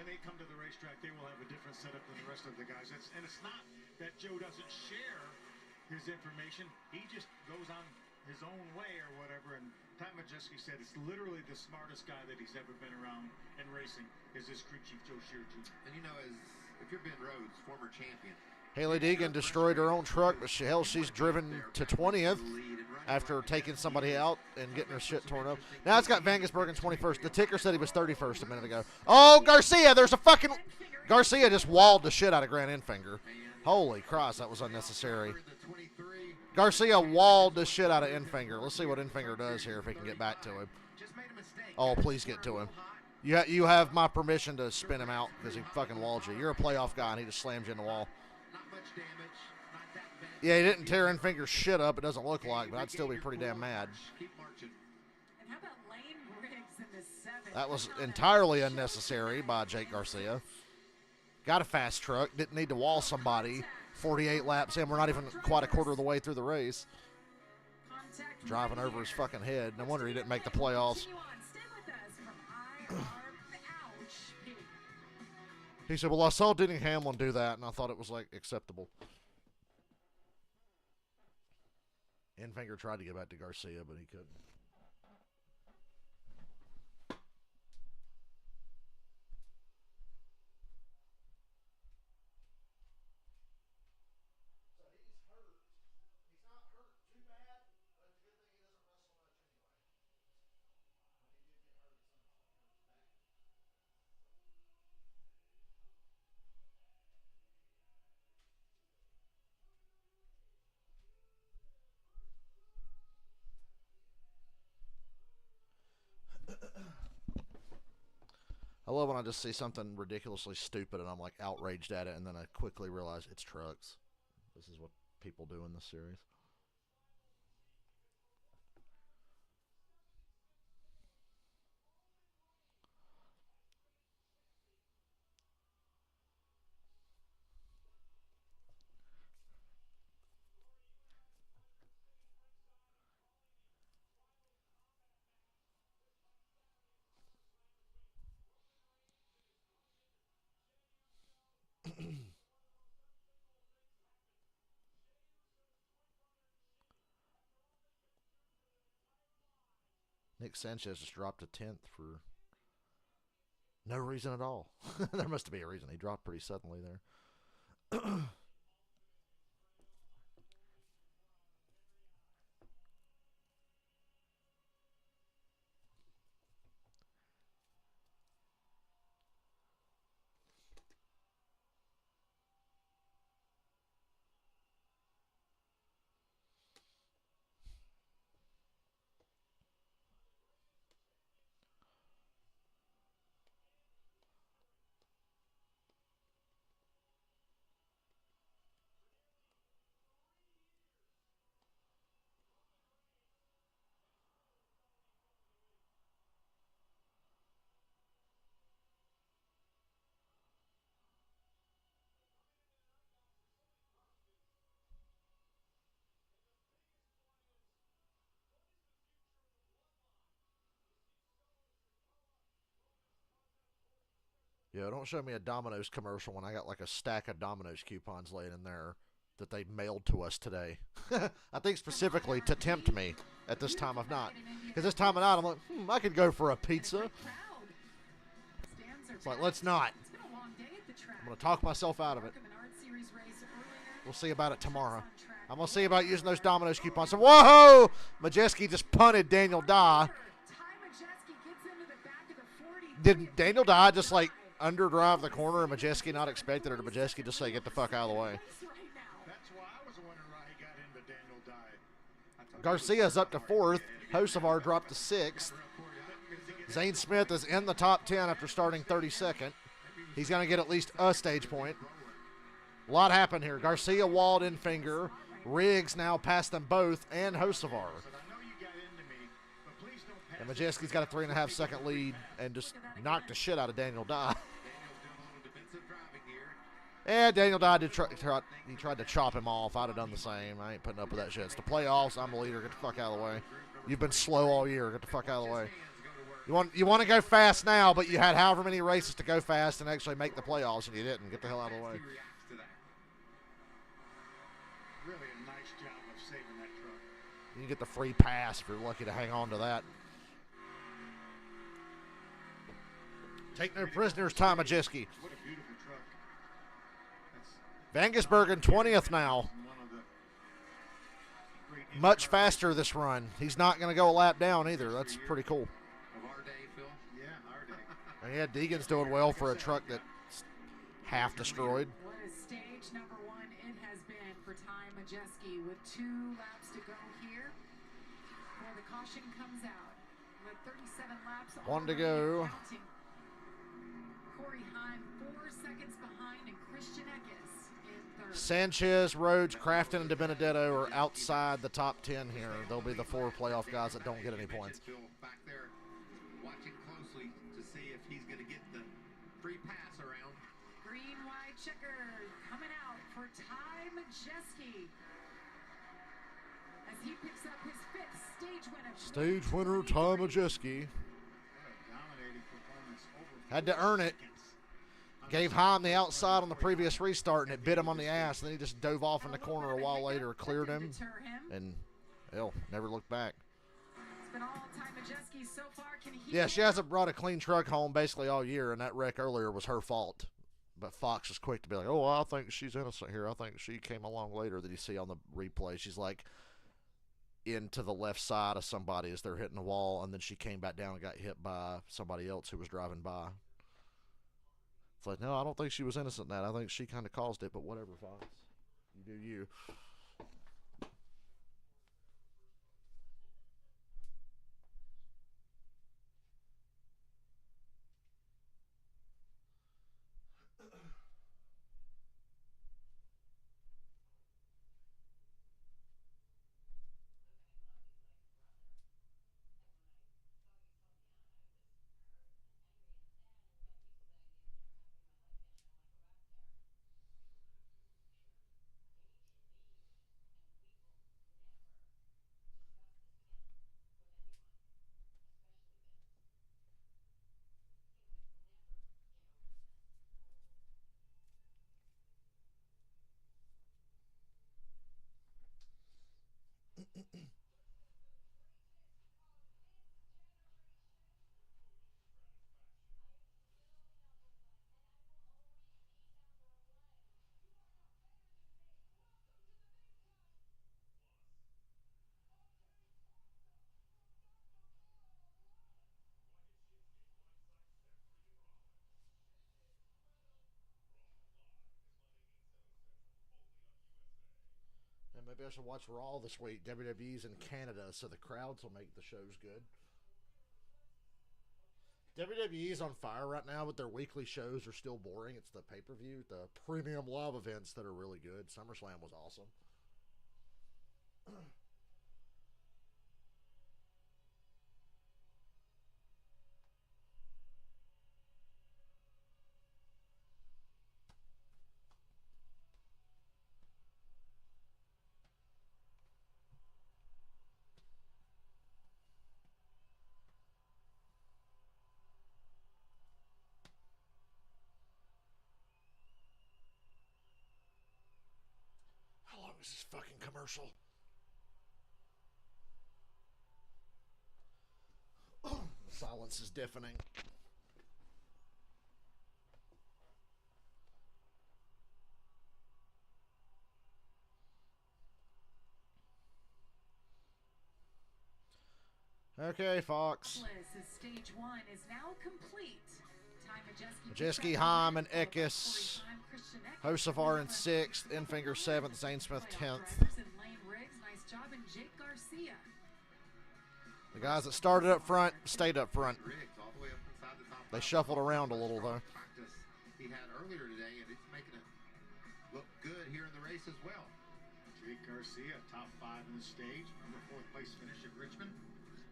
they come to the racetrack, they will have a different setup than the rest of the guys. And it's not that Joe doesn't share his information. He just goes on his own way or whatever. And Ty Majeski said it's literally the smartest guy that he's ever been around in racing is this crew chief Joe Shear Jr. And you know, if you're Ben Rhodes, former champion, Haley Deegan destroyed her own truck, but she's driven to 20th after taking somebody out and getting her shit torn up. Now it's got Vangesberg in 21st. The ticker said he was 31st a minute ago. Oh, Garcia, there's a fucking... Garcia just walled the shit out of Grant Enfinger. Holy Christ, that was unnecessary. Garcia walled the shit out of Enfinger. Let's see what Enfinger does here if he can get back to him. Oh, please get to him. You have my permission to spin him out because he fucking walled you. You're a playoff guy, and he just slams you in the wall. Yeah, he didn't tear Enfinger's shit up, it doesn't look like, but I'd still be pretty damn mad. That was entirely unnecessary by Jake Garcia. Got a fast truck, didn't need to wall somebody. 48 laps in, we're not even quite a quarter of the way through the race. Driving over his fucking head. No wonder he didn't make the playoffs. He said, well, I saw Denny Hamlin do that, and I thought it was, like, acceptable. Enfinger tried to get back to Garcia, but he couldn't. I love when I just see something ridiculously stupid and I'm like outraged at it, and then I quickly realize it's trucks. This is what people do in this series. Nick Sanchez just dropped a 10th for no reason at all. There must be a reason. He dropped pretty suddenly there. Yeah, don't show me a Domino's commercial when I got like a stack of Domino's coupons laying in there that they mailed to us today. I think specifically to tempt me at this time of night. Because this time of night, I'm like, I could go for a pizza. It's like, let's not. I'm going to talk myself out of it. We'll see about it tomorrow. I'm going to see about using those Domino's coupons. So, whoa! Majeski just punted Daniel Dye. Did Daniel Dye just like underdrive the corner and Majeski not expect it, or did Majeski just say get the fuck out of the way? That's why I was wondering why he got into Daniel Dye. Garcia's up to 4th. Hocevar dropped to 6th. Zane Smith is in the top 10 after starting 32nd. He's going to get at least a stage point. A lot happened here. Garcia walled Enfinger. Riggs now passed them both, and Hocevar. And Majeski's got a 3.5-second lead and just knocked the shit out of Daniel Dye. Yeah, Daniel Dye did he tried to chop him off. I'd have done the same. I ain't putting up with that shit. It's the playoffs. I'm the leader. Get the fuck out of the way. You've been slow all year. Get the fuck out of the way. You want to go fast now, but you had however many races to go fast and actually make the playoffs, and you didn't. Get the hell out of the way. Really a nice job of saving that truck. You can get the free pass if you're lucky to hang on to that. Take no prisoners, Tom Majeski. What a beautiful truck. Vangisbergen 20th now. Much faster this run. He's not going to go a lap down either. That's pretty cool. Of our day, Phil. Yeah, our day. And yeah, Deegan's doing well for a truck that's half destroyed. What is stage number 1? It has been for Ty Majeski with 2 laps to go here. Before the caution comes out. With 37 laps. One to go. Corey Heim 4 seconds behind, and Christian Eckes in third. Sanchez, Rhodes, Crafton, and DiBenedetto are outside the top 10 here. They'll be the 4 playoff guys that don't get any points. Back there watching closely to see if he's going to get the free pass around. Green, white, checker coming out for Ty Majeski as he picks up his 5th stage win of Stage winner, Ty Majeski. Had to earn it. Gave Heim the outside on the previous restart, and it bit him on the ass. And then he just dove off in the corner a while later, cleared him, and hell, never looked back. It's been all Ty Majeski so far. Can he? Yeah, she hasn't brought a clean truck home basically all year, and that wreck earlier was her fault. But Fox was quick to be like, oh, I think she's innocent here. I think she came along later. That you see on the replay. She's like into the left side of somebody as they're hitting the wall, and then she came back down and got hit by somebody else who was driving by. It's like, no, I don't think she was innocent in that. I think she kind of caused it, but whatever, Fox. You do you. Maybe I should watch Raw this week. WWE's in Canada, so the crowds will make the shows good. WWE's on fire right now, but their weekly shows are still boring. It's the pay-per-view, the premium live events that are really good. SummerSlam was awesome. How long is this fucking commercial? The silence is deafening. Okay, Fox. Stage 1 is now complete. Majeski, Heim, and Eckes. Hocevar in 6th. Enfinger 7th. Zane Smith 10th. The guys that started up front stayed up front. They shuffled around a little, though. He had earlier today, and it's making it look good here in the race as well. Jake Garcia, top 5 in the stage. Number 4th place finish at Richmond.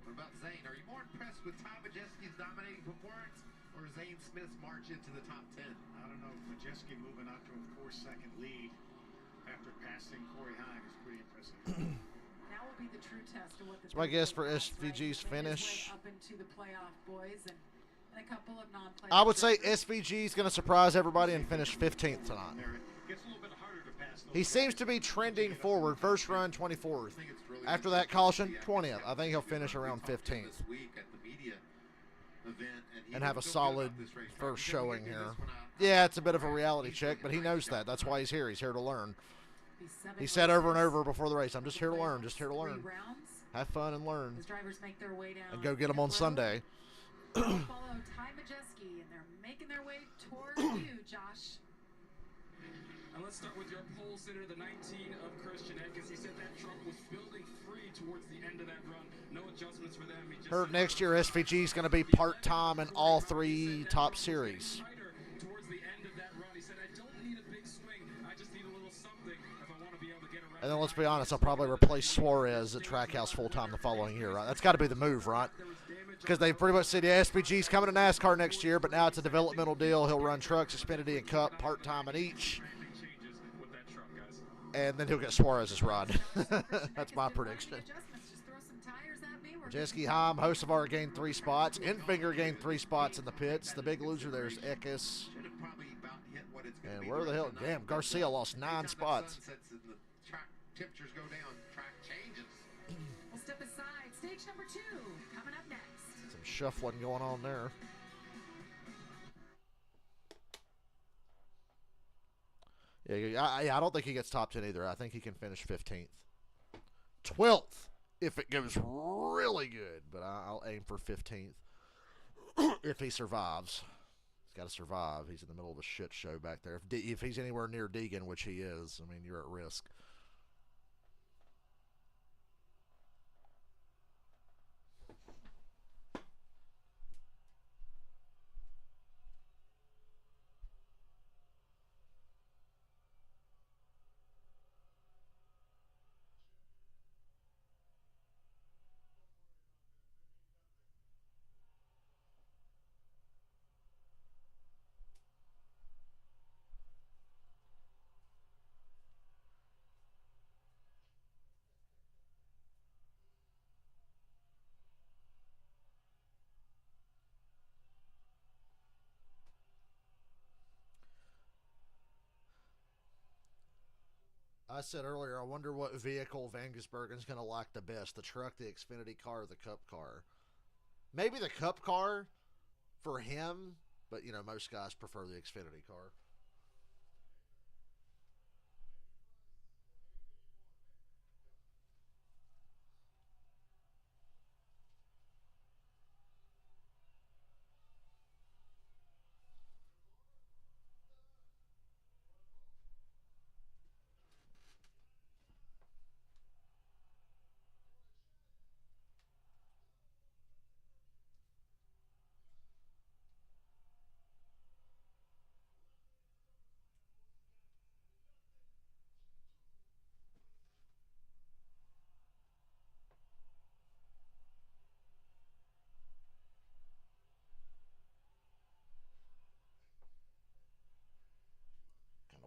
What about Zane? Are you more impressed with Ty Majeski's dominating performance or Zane Smith's march into the top 10? I don't know. Majeski moving out to a 4-second lead after passing Corey Heim is pretty impressive. Now will be the true test of what the That's my guess for SVG's finish. Up into the playoff, boys, and a couple of non-playoff. I would say SVG is going to surprise everybody and finish 15th tonight. He seems to be trending forward. First run, 24th. After that caution, 20th. I think he'll finish around 15th. This week at the media event and have a solid first showing here. Yeah, it's a bit of a reality check, but he knows that. That's why he's here. He's here to learn. He said over and over before the race, I'm just here to learn, just here to learn. Have fun and learn. And go get them on Sunday. Follow Ty Majeski, and they're making their way toward you, Josh. And let's start with your pole sitter, the 19 of Christian Eckes. He said that truck was building free towards the end of that run. No adjustments for them. Heard next year SVG is going to be part-time in all 3 top series. Towards the end of that run, he said, I don't need a big swing. I just need a little something if I want to be able to get around. And then let's be honest, I'll probably replace Suarez at Trackhouse full-time the following year, right? That's got to be the move, right? Because they pretty much said, yeah, SVG's coming to NASCAR next year, but now it's a developmental deal. He'll run trucks, Xfinity, and Cup part-time in each. And then he'll get Suarez's rod. That's my prediction. Majeski, Heim, Hocevar gained 3 spots. Enfinger gained 3 spots in the pits. The big loser there's Eckes. And where the hell? Damn, Garcia lost 9 spots. Temperatures go down, track changes. We'll step aside. Stage number 2 coming up next. Some shuffling going on there. Yeah, I don't think he gets top 10 either. I think he can finish 15th. 12th if it goes really good, but I'll aim for 15th if he survives. He's got to survive. He's in the middle of a shit show back there. If he's anywhere near Deegan, which he is, I mean, you're at risk. I said earlier, I wonder what vehicle Van Gisbergen's going to like the best, the truck, the Xfinity car, or the Cup car. Maybe the Cup car for him, but, you know, most guys prefer the Xfinity car.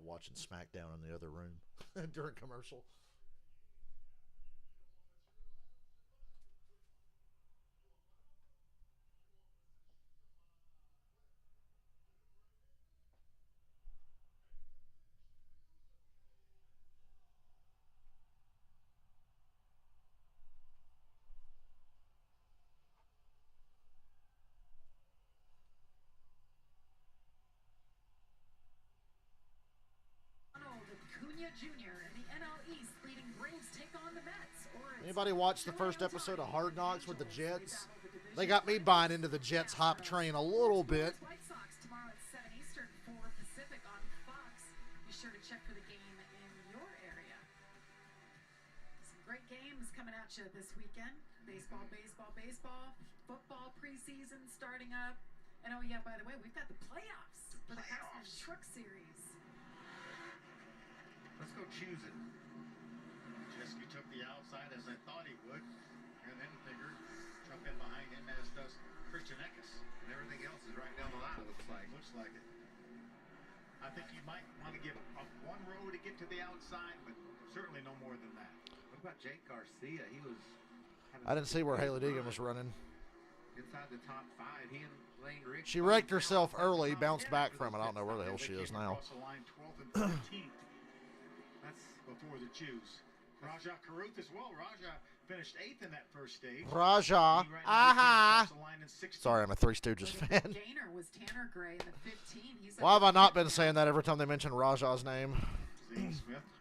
Watching SmackDown in the other room during commercial. Anybody watch the first episode of Hard Knocks with the Jets? They got me buying into the Jets hype train a little bit. Tomorrow at 7 Eastern, 4 Pacific on Fox. Be sure to check for the game in your area. Some great games coming at you this weekend. Baseball, football preseason starting up. And oh yeah, by the way, we've got the playoffs for the Castles Truck Series. Let's go choose it. Majeski took the outside as I thought he would, and then figured jump in behind him, as does Christian Eckes. And everything else is right down the line, it looks like. Looks like it. I think you might want to give up 1 row to get to the outside, but certainly no more than that. What about Jake Garcia? He was... I didn't see where Haley Deegan was running. Inside the top 5, he and Lane Riggs. She wrecked herself early, bounced back from it. I don't know where the hell she is now. The line 12th and 13th. That's before the choose. Raja Caruth as well. Raja Finished 8th in that first stage. Raja. Aha. Sorry, I'm a Three Stooges fan. Gainer was Tanner Gray in the 15. Why have I not been saying that every time they mention Raja's name?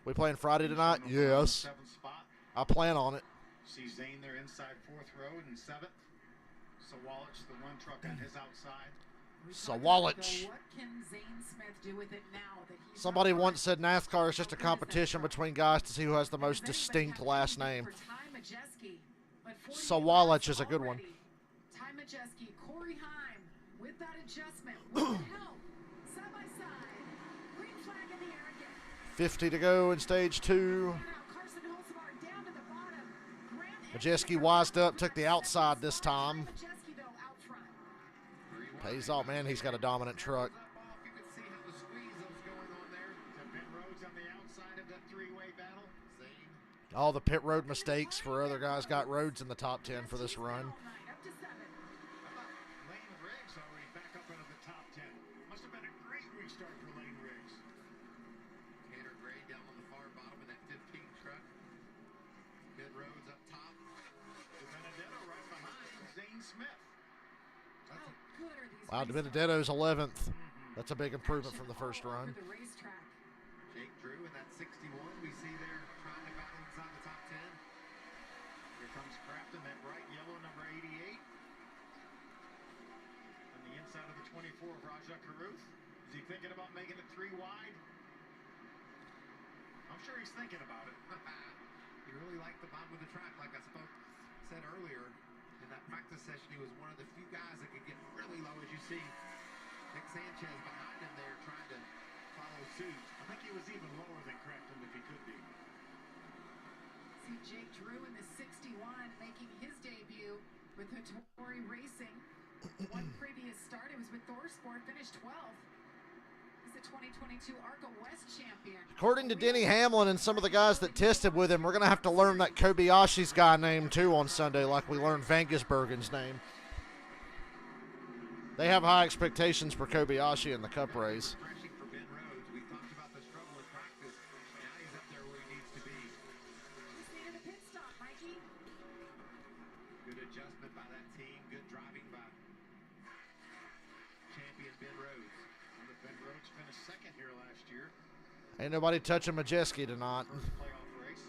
We playing Friday tonight? Yes. I plan on it. See Zane there inside 4th row and 7th. Sawalich, the one truck on his outside. Sawalich. What can Zane Smith do with it now that he's Somebody once said NASCAR is just a competition between guys to see who has the most distinct last name. Sawalich is a good one. Ty Majeski, Corey Heim with that adjustment. With the help. Side by side. Green flag in the air again. 50 to go in stage 2. Majeski wised up, took the outside this time. Pays off, man. He's got a dominant truck. All the pit road mistakes for other guys got Rhodes in the top 10 for this run. Lane Riggs already back up into the top 10. Must have been a great restart for Lane Riggs. Tanner Gray down on the far bottom of that 15 truck. Good Rhodes up top. Benedetto right behind Zane Smith. Wow, Benedetto's 11th. That's a big improvement from the first run. Jake Drew in that 61 we see there trying to battle inside the top 10. Here comes Crafton, that bright yellow number 88. On the inside of the 24 of Raja Caruth. Is he thinking about making it 3 wide? I'm sure he's thinking about it. He really liked the bottom of the track, like I said earlier. In that practice session, he was one of the few guys that could get really low, as you see. Nick Sanchez behind him there trying to follow suit. I think he was even lower than Crafton if he could be. See Jake Drew in the 61 making his debut with Hattori Racing. One previous start, it was with Thorsport, finished 12th. He's the 2022 ARCA West champion. According to Denny Hamlin and some of the guys that tested with him, we're going to have to learn that Kobayashi's guy name too on Sunday, like we learned Van Gisbergen's name. They have high expectations for Kobayashi in the Cup race. For Ben Rhodes, we talked about the struggle in practice. Now he's up there where he needs to be. Just needed a pit stop, Mikey. Good adjustment by that team. Good driving by champion Ben Rhodes. Ben Rhodes finished 2nd here last year. Ain't nobody touching Majeski tonight. First playoff race.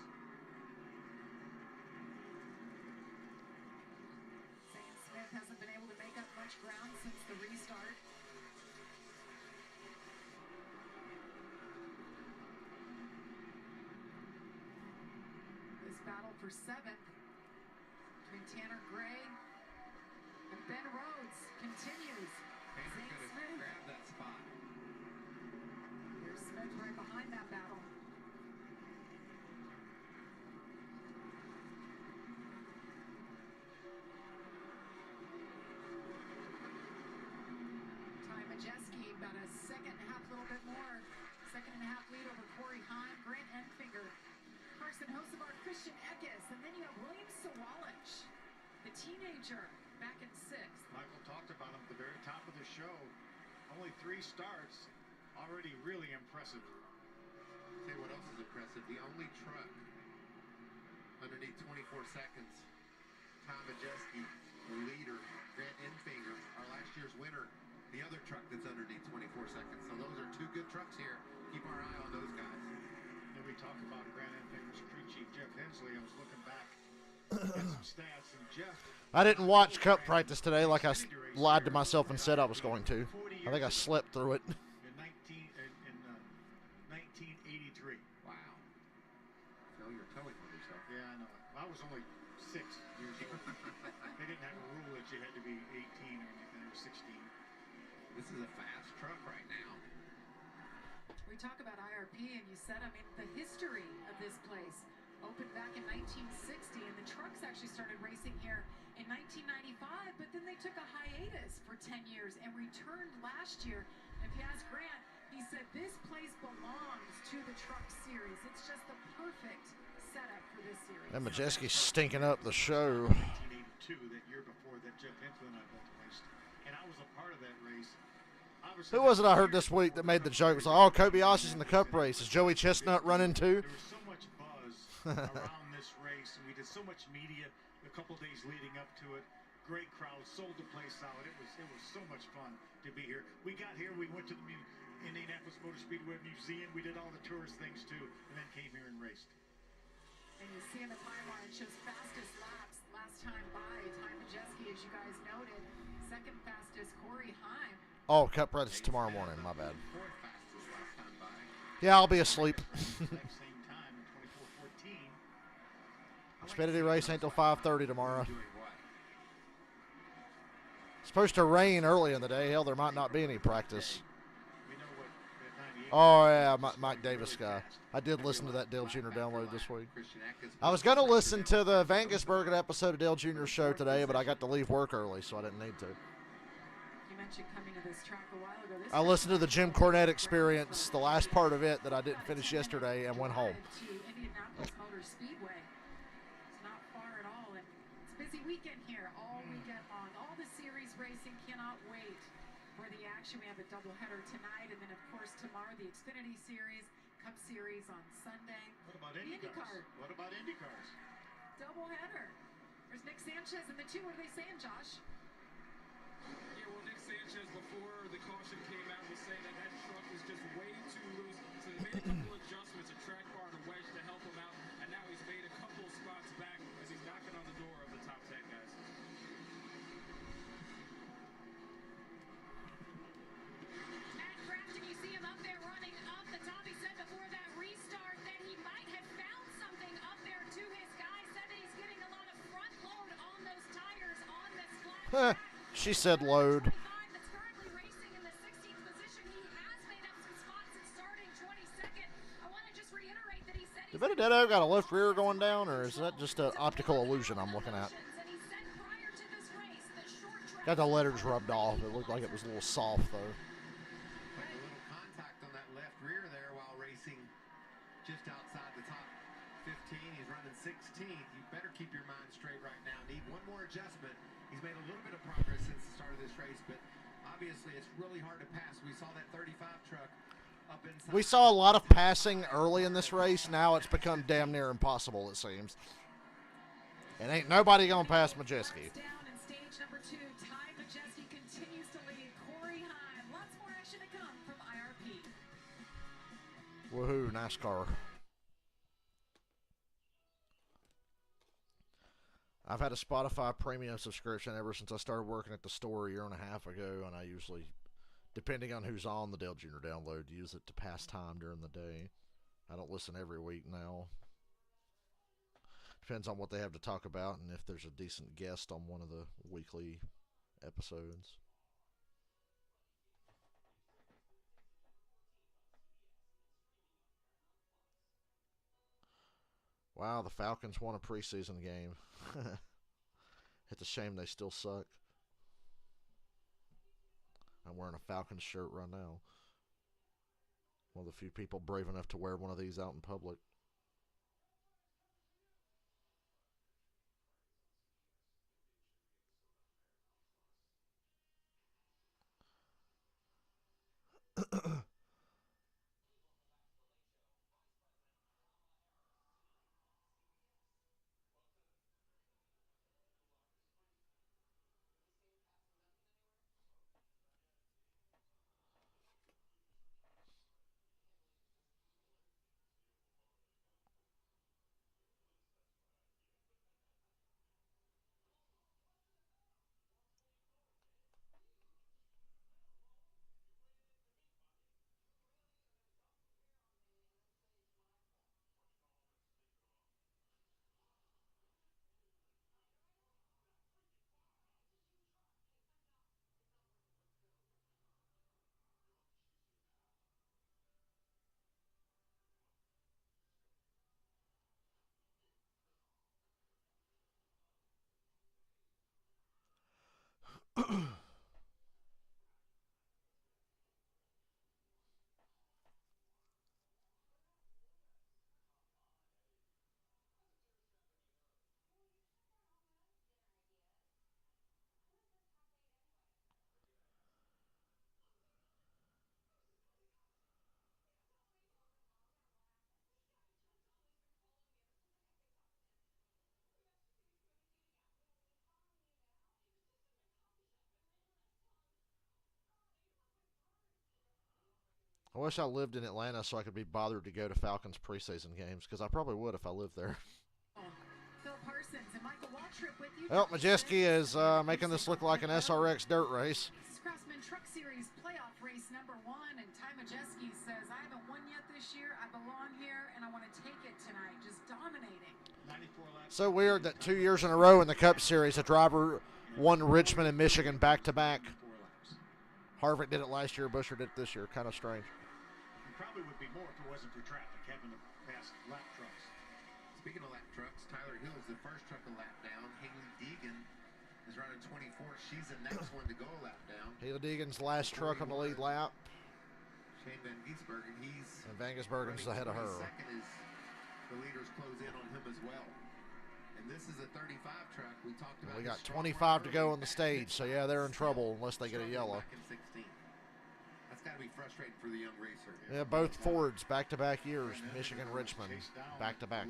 Zane Smith hasn't been able to make up much ground since the restart. This battle for 7th between Tanner Gray and Ben Rhodes continues. Tanner could have grabbed that spot. Here's Smith right behind that battle. Ty Majeski about a second and a half, little bit more. Second and a half lead over Corey Heim, Grant Enfinger, Carson Hosevar, Christian Eckes, and then you have William Sawalich, the teenager, back in 6th. Michael talked about him at the very top of the show. Only 3 starts, already really impressive. Tell you what else is impressive. The only truck underneath 24 seconds. Tom Majeski, the leader. Grant Enfinger, our last year's winner. The other truck that's underneath 24 seconds. So those are 2 good trucks here. Keep our eye on those guys. Then we talk about Grant Enfinger's crew chief, Jeff Hensley. I was looking back at some stats, and Jeff... I didn't watch Cup practice today like I lied to myself and said I was going to. I think I slept through it. In 1983. Wow. Phil, you're telling on yourself. Yeah, I know. I was only 6 years old. They didn't have a rule that you had to be 18 or anything, or 16. This is a fast truck right now. We talk about IRP, and you said, I mean, the history of this place opened back in 1960, and the trucks actually started racing here in 1995, but then they took a hiatus for 10 years and returned last year. And if you ask Grant, he said this place belongs to the truck series. It's just the perfect setup for this series. And Majeski's stinking up the show. 1982, that year before that Jeff Hensley and I both raced, and I was a part of that race. Who was it I heard this week that made the joke? It was like, oh, Kobayashi's in the Cup race. Is Joey Chestnut running too? There was so much buzz around this race, and we did so much media a couple days leading up to it. Great crowd, sold the place out. It was so much fun to be here. We got here, we went to the Indianapolis Motor Speedway Museum. We did all the tourist things too, and then came here and raced. And you see in the timeline shows fastest laps last time by Ty Majeski, as you guys noted. Second fastest, Corey Heim. Oh, Cup race tomorrow morning. My bad. Yeah, I'll be asleep. Xfinity race ain't till 5:30 tomorrow. Supposed to rain early in the day. Hell, there might not be any practice. Oh, yeah, Mike Davis guy. I did listen to that Dale Jr. download this week. I was going to listen to the Vangisbergen episode of Dale Jr.'s show today, but I got to leave work early, so I didn't need to. You mentioned coming to this track a while ago. I listened to the Jim Cornette Experience, the last part of it that I didn't finish yesterday, and went home. To Indianapolis Motor Speedway. It's not far at all, and it's a busy weekend here all weekend long. All the series racing cannot wait for the action. We have a doubleheader tonight, and then of course tomorrow the Xfinity Series, Cup Series on Sunday. What about IndyCars? What about IndyCars? Doubleheader. There's Nick Sanchez and the two. What are they saying, Josh? Yeah, well, Nick Sanchez, before the caution came out, was saying that truck was just way too loose. So they made a couple adjustments, a track bar and a wedge to help him out. And now he's made a couple spots back as he's knocking on the door of the top 10 guys. Matt Crafton, you see him up there running up the top. He said before that restart that he might have found something up there to his guy. Said that he's getting a lot of front load on those tires on this flat track. She said load. That's currently racing in the 16th position. He has made up some spots and starting 22nd. I want to just reiterate that he said Did Benedetto got a left rear going down, or is that just an optical illusion I'm looking at? Got the letters rubbed off. It looked like it was a little soft, though. Like a little contact on that left rear there while racing just outside the top 15. He's running 16th. You better keep your mind straight right now. Need one more adjustment. He's made a little bit of progress since the start of this race, but obviously it's really hard to pass. We saw that 35 truck up inside. We saw a lot of passing early in this race. Now it's become damn near impossible, it seems. And ain't nobody going to pass Majeski. Down in stage number 2, Ty Majeski continues to lead. Corey Heim. Lots more action to come from IRP. Woohoo, NASCAR. I've had a Spotify premium subscription ever since I started working at the store a year and a half ago, and I usually, depending on who's on the Dale Jr. download, use it to pass time during the day. I don't listen every week now. Depends on what they have to talk about and if there's a decent guest on one of the weekly episodes. Wow, the Falcons won a preseason game. It's a shame they still suck. I'm wearing a Falcons shirt right now. One of the few people brave enough to wear one of these out in public. I wish I lived in Atlanta so I could be bothered to go to Falcons preseason games, because I probably would if I lived there. Phil Parsons and Michael Waltrip with you. Well, Majeski is making this look like an SRX dirt race. This is Craftsman Truck Series playoff race number 1, and Ty Majeski says, I haven't won yet this year, I belong here, and I want to take it tonight, just dominating. So weird that 2 years in a row in the Cup Series, a driver won Richmond and Michigan back-to-back. Harvick did it last year, Buescher did it this year. Kind of strange. Probably would be more if it wasn't for traffic having to pass lap trucks. Speaking of lap trucks, Tyler Hill's the first truck a lap down. Haley Deegan is running 24th. She's the next one to go a lap down. Haley Deegan's last truck on the lead lap. Shane Van Gisbergen, and Van Gisbergen's ahead of her. Second is the leaders close in on him as well. And this is a 35 truck. We talked about. We got 25 to go on the stage, so yeah, they're in trouble unless they get a yellow. That's got to be frustrating for the young racer. Yeah, both Fords back-to-back years, Michigan, Richmond, back-to-back.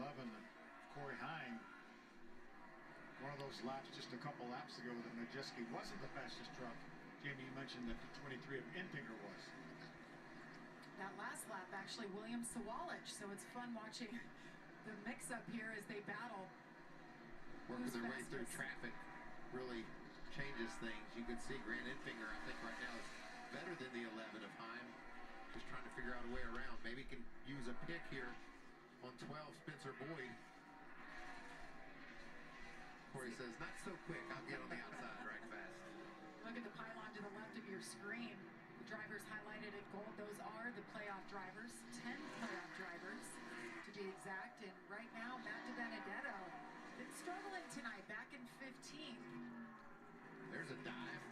Corey Hine, one of those laps just a couple laps ago that Majeski wasn't the fastest truck. Jamie, you mentioned that the 23 of Enfinger was. That last lap, actually, William Sawalich, so it's fun watching the mix-up here as they battle. Working their way through traffic really changes things. You can see Grant Enfinger, I think right now, is better than the 11 of Heim. Just trying to figure out a way around. Maybe can use a pick here on 12, Spencer Boyd. Corey says, not so quick. I'll get on the outside right fast. Look at the pylon to the left of your screen. The drivers highlighted in gold. Those are the playoff drivers. 10 playoff drivers, to be exact. And right now, Matt DiBenedetto been struggling tonight, back in 15th. There's a dive.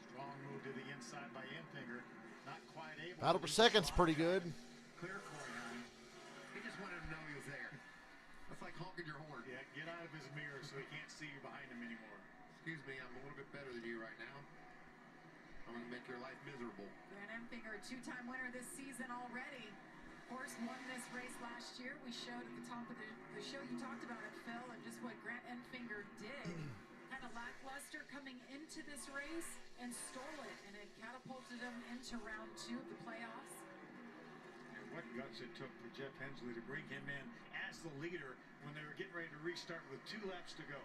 Strong move to the inside by Enfinger. Not quite able. Battle for second's pretty good. Clear Corey Hine. He just wanted to know he was there. That's like honking your horn. Yeah, get out of his mirror so he can't see you behind him anymore. Excuse me, I'm a little bit better than you right now. I'm going to make your life miserable. Grant Enfinger, a 2-time winner this season already. Of course, won this race last year. We showed at the top of the show, you talked about it, Phil, and just what Grant Enfinger did. Kind of lackluster coming into this race and stole it, and it catapulted him into round 2 of the playoffs. And what guts it took for Jeff Hensley to bring him in as the leader when they were getting ready to restart with 2 laps to go.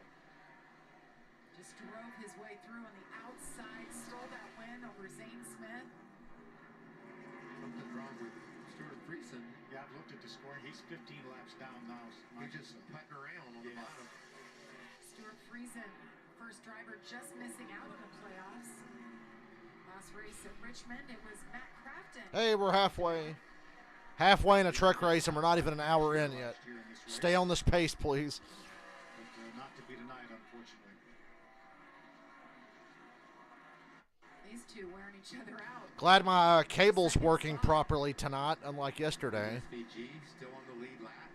Just drove his way through on the outside, stole that win over Zane Smith. Something wrong with Stuart Friesen. Yeah, I've looked at the scoring. He's 15 laps down now. He's just putting around on the bottom. Stuart Friesen, first driver just missing out on the playoffs. Last race at Richmond, it was Matt Crafton. Hey, we're halfway. Halfway in a truck race, and we're not even an hour in yet. Stay on this pace, please. But not to be denied, unfortunately. These two wearing each other out. Glad my cable's working properly tonight, unlike yesterday. SVG still on the lead lap.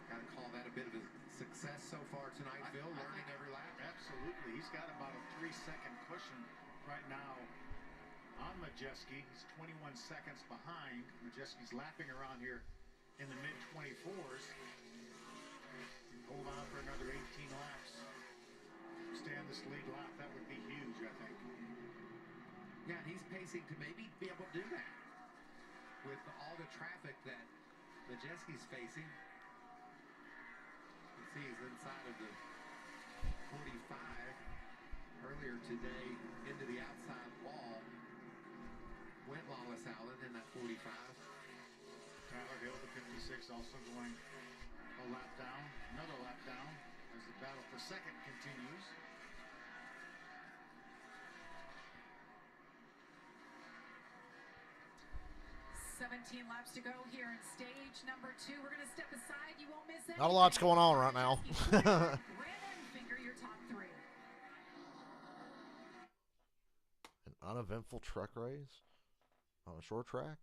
Got to call that a bit of a success so far tonight, Phil. Learning every lap. Absolutely. He's got about a 3-second cushion right now on Majeski. He's 21 seconds behind. Majeski's lapping around here in the mid-24s. Hold on for another 18 laps. Stay on this lead lap. That would be huge, I think. Yeah, and he's pacing to maybe be able to do that with all the traffic that Majeski's facing. You can see he's inside of the 45 earlier today into the outside wall. Went Lawless Allen in that 45. Tyler Hill, the 56, also going a lap down, another lap down as the battle for second continues. 17 laps to go here in stage number 2. We're going to step aside. You won't miss anything. Not a lot's going on right now. Grant Enfinger, your top 3. An uneventful truck race on a short track.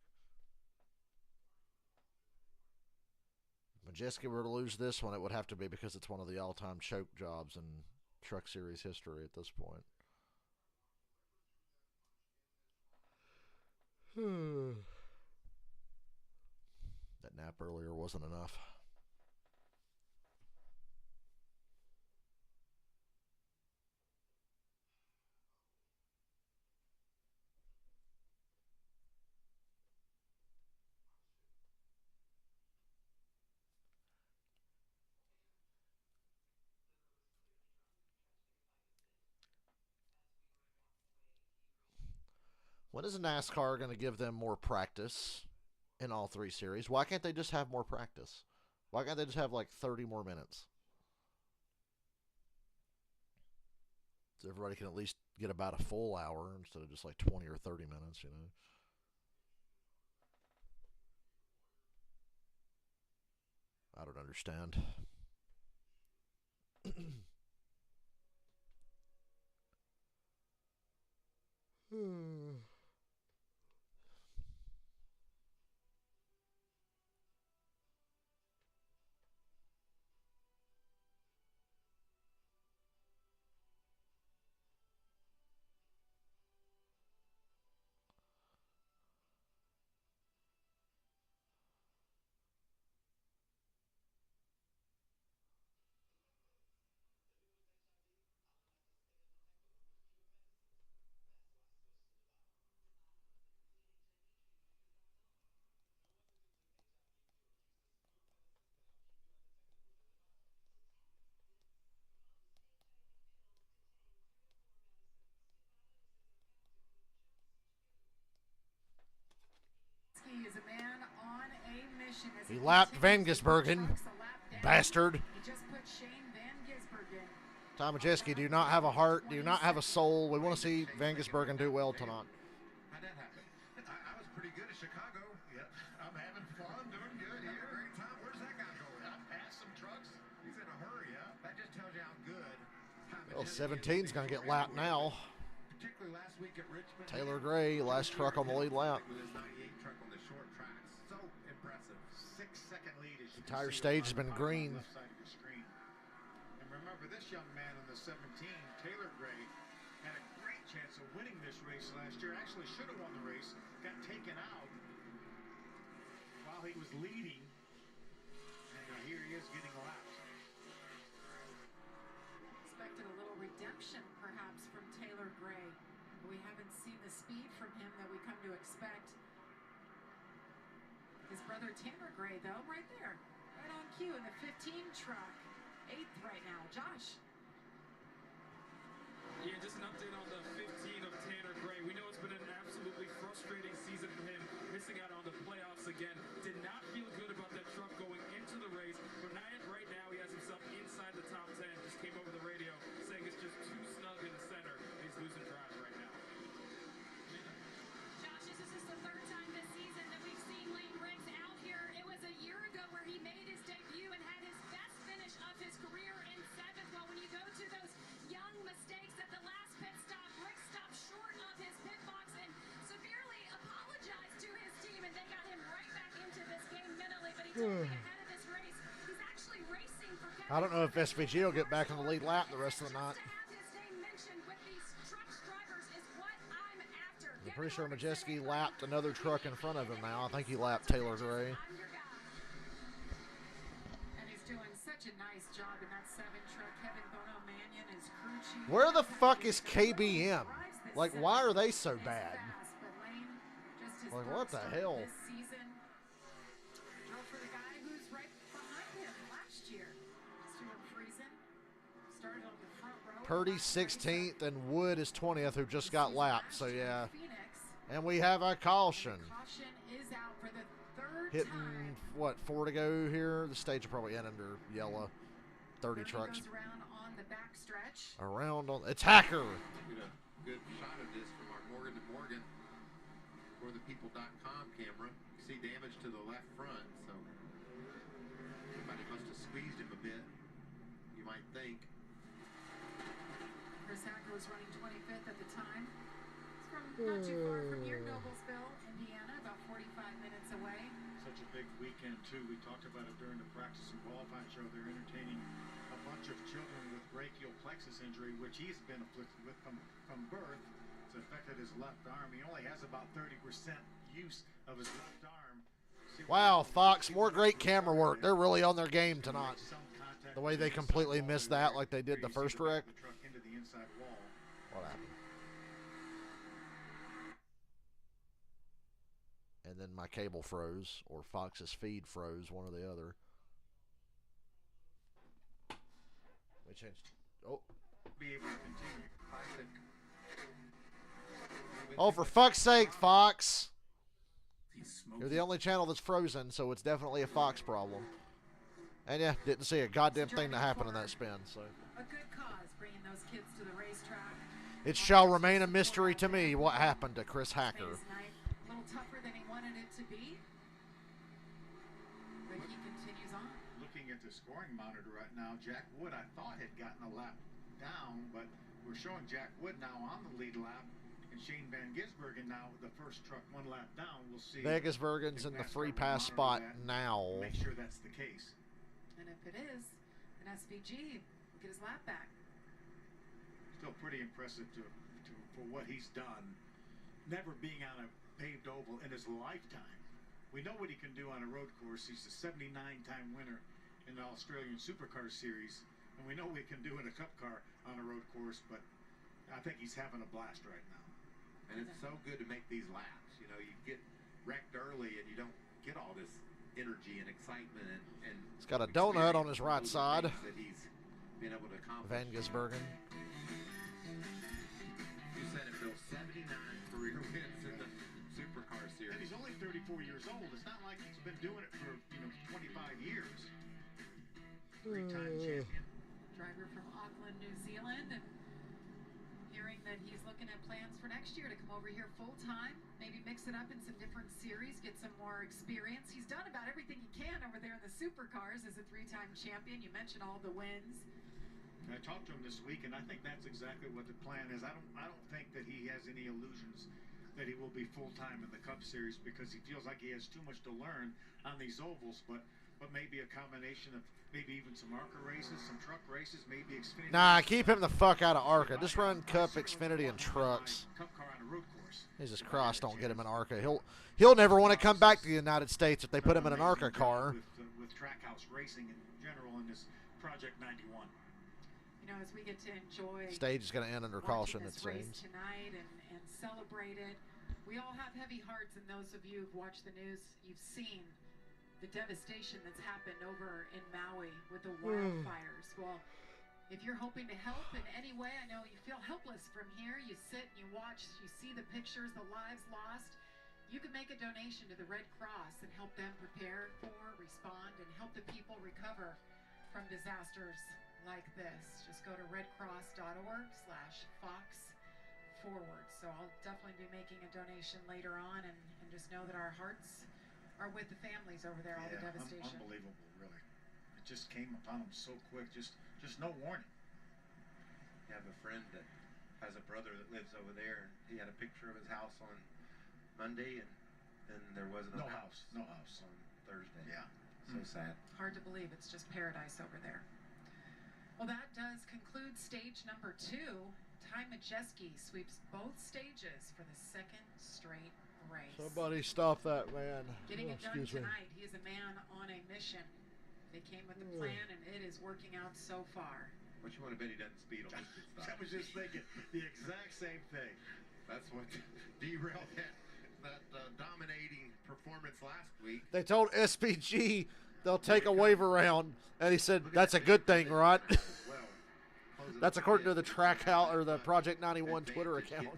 If Majeski were to lose this one, it would have to be because it's one of the all-time choke jobs in Truck Series history at this point. That nap earlier wasn't enough. When is NASCAR going to give them more practice in all 3 series? Why can't they just have more practice? Why can't they just have like 30 more minutes? So everybody can at least get about a full hour instead of just like 20 or 30 minutes, you know. I don't understand. Is a man on a mission as He lapped Van Gisbergen, bastard. He just put Shane Van Gisbergen. Tom Majeski, do you not have a heart? Do you not have a soul? We want to see Van Gisbergen do well tonight. How'd that happen? I was pretty good at Chicago. Yep. I'm having fun, doing good here. Great time. Where's that guy going? I passed some trucks. He's in a hurry, huh? That just tells you how good. Well, 17's going to get lapped now. Particularly last week at Richmond. Taylor Gray, last truck on the lead lap. With his 98 truck on the short tracks. So impressive. 6-second lead. As you The entire can see stage has on been the green. left side of your screen. And remember, this young man in the 17, Taylor Gray, had a great chance of winning this race last year. Actually should have won the race. Got taken out while he was leading. And here he is getting lapped. Expected a little redemption, perhaps, from Taylor Gray. We haven't seen the speed from him that we come to expect. His brother Tanner Gray, though, right there, right on cue in the 15 truck, 8th right now. Josh. Yeah, just an update on the 15 of Tanner Gray. We know it's been an absolutely frustrating season for him, missing out on the playoffs again. Did not feel good about that truck going into the race, but right now he has himself inside the top 10. Just came over the radio saying it's just too snug in the center. He's losing drive right now. Josh, this is the 3rd time this season that we've seen Lane Riggs out here. It was a year ago where he made his debut and had his best finish of his career in 7th. Well, when you go to those young mistakes at the last pit stop, Riggs stopped short of his pit box and severely apologized to his team, and they got him right back into this game mentally. But he told me ahead of this race, he's actually racing for Kevin. I don't know if SVG will get back on the lead lap the rest of the night. I'm pretty sure Majeski lapped another truck in front of him now. I think he lapped Taylor Gray. And he's doing such a nice job in that 7 truck. Kevin Bono Mannion is crew chief. Where the fuck is KBM? Like, why are they so bad? Like, what the hell? This season, drove for the guy who's right behind him last year. Stuart Friesen started on the front row. Purdy 16th and Wood is 20th, who just got lapped. So, yeah. And we have a caution. Caution is out for the 3rd Hitting, time. what, 4 to go here? The stage will probably end under yellow. 30 trucks. Goes around on the back stretch. Around on attacker. Get a good shot of this from our Morgan & Morgan for the people.com camera. You see damage to the left front, so somebody must have squeezed him a bit, you might think. Chris Hacker was running 25th at the time. It's from not too far from here, Noblesville, Indiana, about 45 minutes away. Such a big weekend, too. We talked about it during the practice and qualifying show. They're entertaining a bunch of children with brachial plexus injury, which he's been afflicted with from birth. It's affected his left arm. He only has about 30% use of his left arm. Wow, Fox, more great camera work. They're really on their game tonight. The way they completely missed that like they did the first wreck. What happened? And then my cable froze, or Fox's feed froze, one or the other. We changed. Oh. Be able to continue. Classic. Oh, for fuck's sake, Fox. You're the only channel that's frozen, so it's definitely a Fox problem. And yeah, didn't see a goddamn thing that happened in that spin. So A good cause, bringing those kids to the racetrack. it shall remain a mystery to me what happened to Chris Hacker. A little tougher than he wanted it to be, but he continues on. Looking at the scoring monitor right now, Jack Wood, I thought, had gotten a lap down, but we're showing Jack Wood now on the lead lap, and Shane Van Gisbergen now the first truck 1 lap down. We'll see. Van Gisbergen's in the free pass spot now. Make sure that's the case. And if it is, then SVG will get his lap back. Still pretty impressive for what he's done, never being on a paved oval in his lifetime. We know what he can do on a road course. He's a 79-time winner in the Australian Supercar Series, and we know what he can do in a Cup car on a road course, but I think he's having a blast right now. And it's so good to make these laps. You know, you get wrecked early and you don't get all this energy and excitement and he's got a donut on his right side. That he's been able to accomplish. Van Gisbergen. You said it, Bill. 79 career wins in the Supercar Series. And he's only 34 years old. It's not like he's been doing it for 25 years. 3-time champion. Driver from Auckland, New Zealand, and hearing that he's looking at plans for next year to come over here full-time, maybe mix it up in some different series, get some more experience. He's done about everything he can over there in the supercars as a 3-time champion. You mentioned all the wins. I talked to him this week, and I think that's exactly what the plan is. I don't think that he has any illusions that he will be full-time in the Cup Series because he feels like he has too much to learn on these ovals, but maybe a combination of maybe even some ARCA races, some truck races, maybe Xfinity. Nah, keep him the fuck out of ARCA. Just run Cup, Xfinity, and trucks. Cup car on a road course. Jesus Christ, don't get him an ARCA. He'll never want to come back to the United States if they put him in an ARCA car. With Trackhouse Racing in general in this Project 91. You know, as we get to enjoy stage is going to end under caution, it seems. Tonight and celebrate it. We all have heavy hearts, and those of you who've watched the news, you've seen the devastation that's happened over in Maui with the wildfires. Well, if you're hoping to help in any way, I know you feel helpless from here. You sit and you watch, you see the pictures, the lives lost. You can make a donation to the Red Cross and help them prepare for, respond, and help the people recover from disasters like this. Just go to redcross.org/FoxForward. So I'll definitely be making a donation later on, and just know that our hearts are with the families over there, all the devastation. Unbelievable, really. It just came upon them so quick, just no warning. I have a friend that has a brother that lives over there, and he had a picture of his house on Monday, and then there wasn't no house on Thursday. Yeah. So sad. Hard to believe it's just paradise over there. Well, that does conclude stage number 2. Ty Majeski sweeps both stages for the second straight race. Somebody stop that man. Getting it done tonight. He is a man on a mission. They came with the plan, and it is working out so far. But you want to bet he doesn't speed on this pit stop. I was just thinking the exact same thing. That's what derailed that dominating performance last week. They told SPG they'll take a wave around, and he said, "That's a good thing, right?" That's according to the Trackhouse or the Project 91 Twitter account.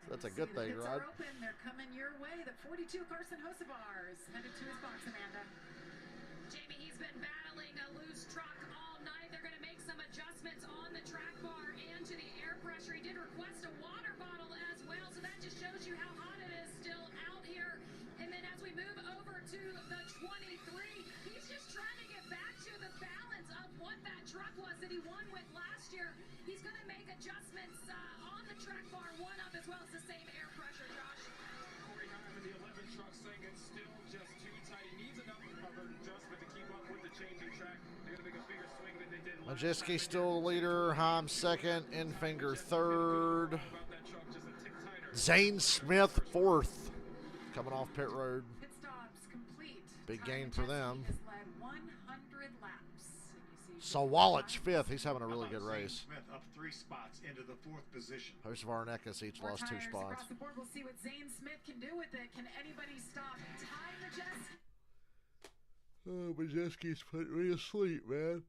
That's a good thing, Rod. Right? Open. They're coming your way. The 42 Carson Hocevar is headed to his box, Amanda. Jamie, he's been battling a loose truck all night. They're going to make some adjustments on the track bar and to the air pressure. He did request a water bottle as well, so that just shows you how hot it is still out here. And then as we move over to the 23, he's just trying to get back to the balance of what that truck was that he won with last year. He's going to make adjustments on the track bar, one up as well as the same air pressure, Josh. 49 of the 11 trucks saying it's still just too tight. He needs enough of an adjustment to keep up with the changing track. They're going to make a bigger swing than they did last time. Majeski still the leader. Heim second. Enfinger third. Zane Smith fourth. Coming off pit road. Pit stops complete. Big gain for them. Has led 100 laps. Sawalich fifth. He's having a really good race. Smith up 3 spots into the 4th position. Hocevar and Eckes each lost 2 spots. Across the board. We'll see what Zane Smith can do with it. Can anybody stop Ty Majeski? Oh, Majeski's putting me asleep, man.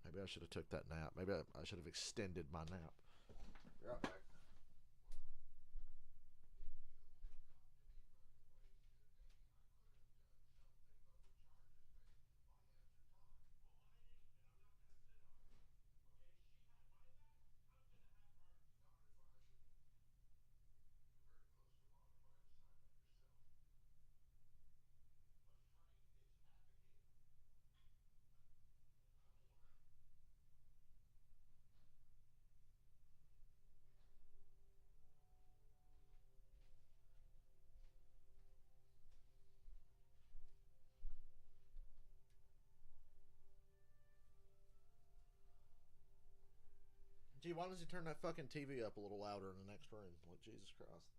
Maybe I should have took that nap. Maybe I should have extended my nap. You're right back. Gee, why does he turn that fucking TV up a little louder in the next room? Like, Jesus Christ.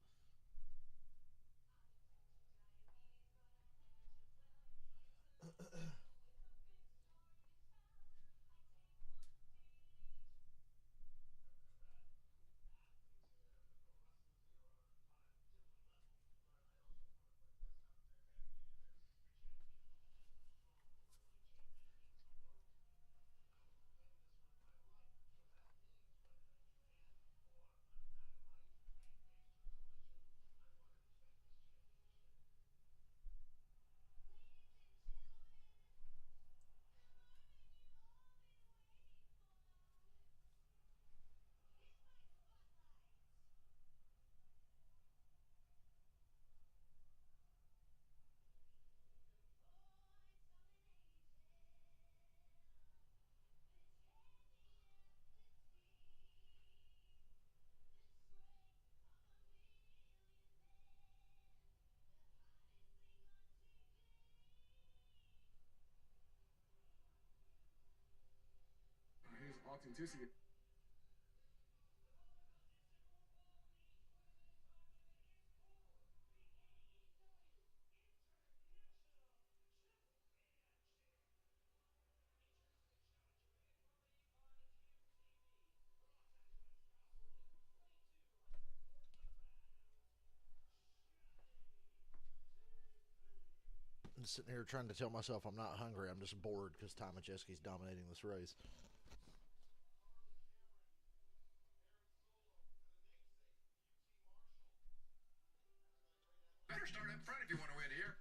His authenticity. I'm just sitting here trying to tell myself I'm not hungry. I'm just bored because Ty Majeski's dominating this race. Better start up front if you want to win here.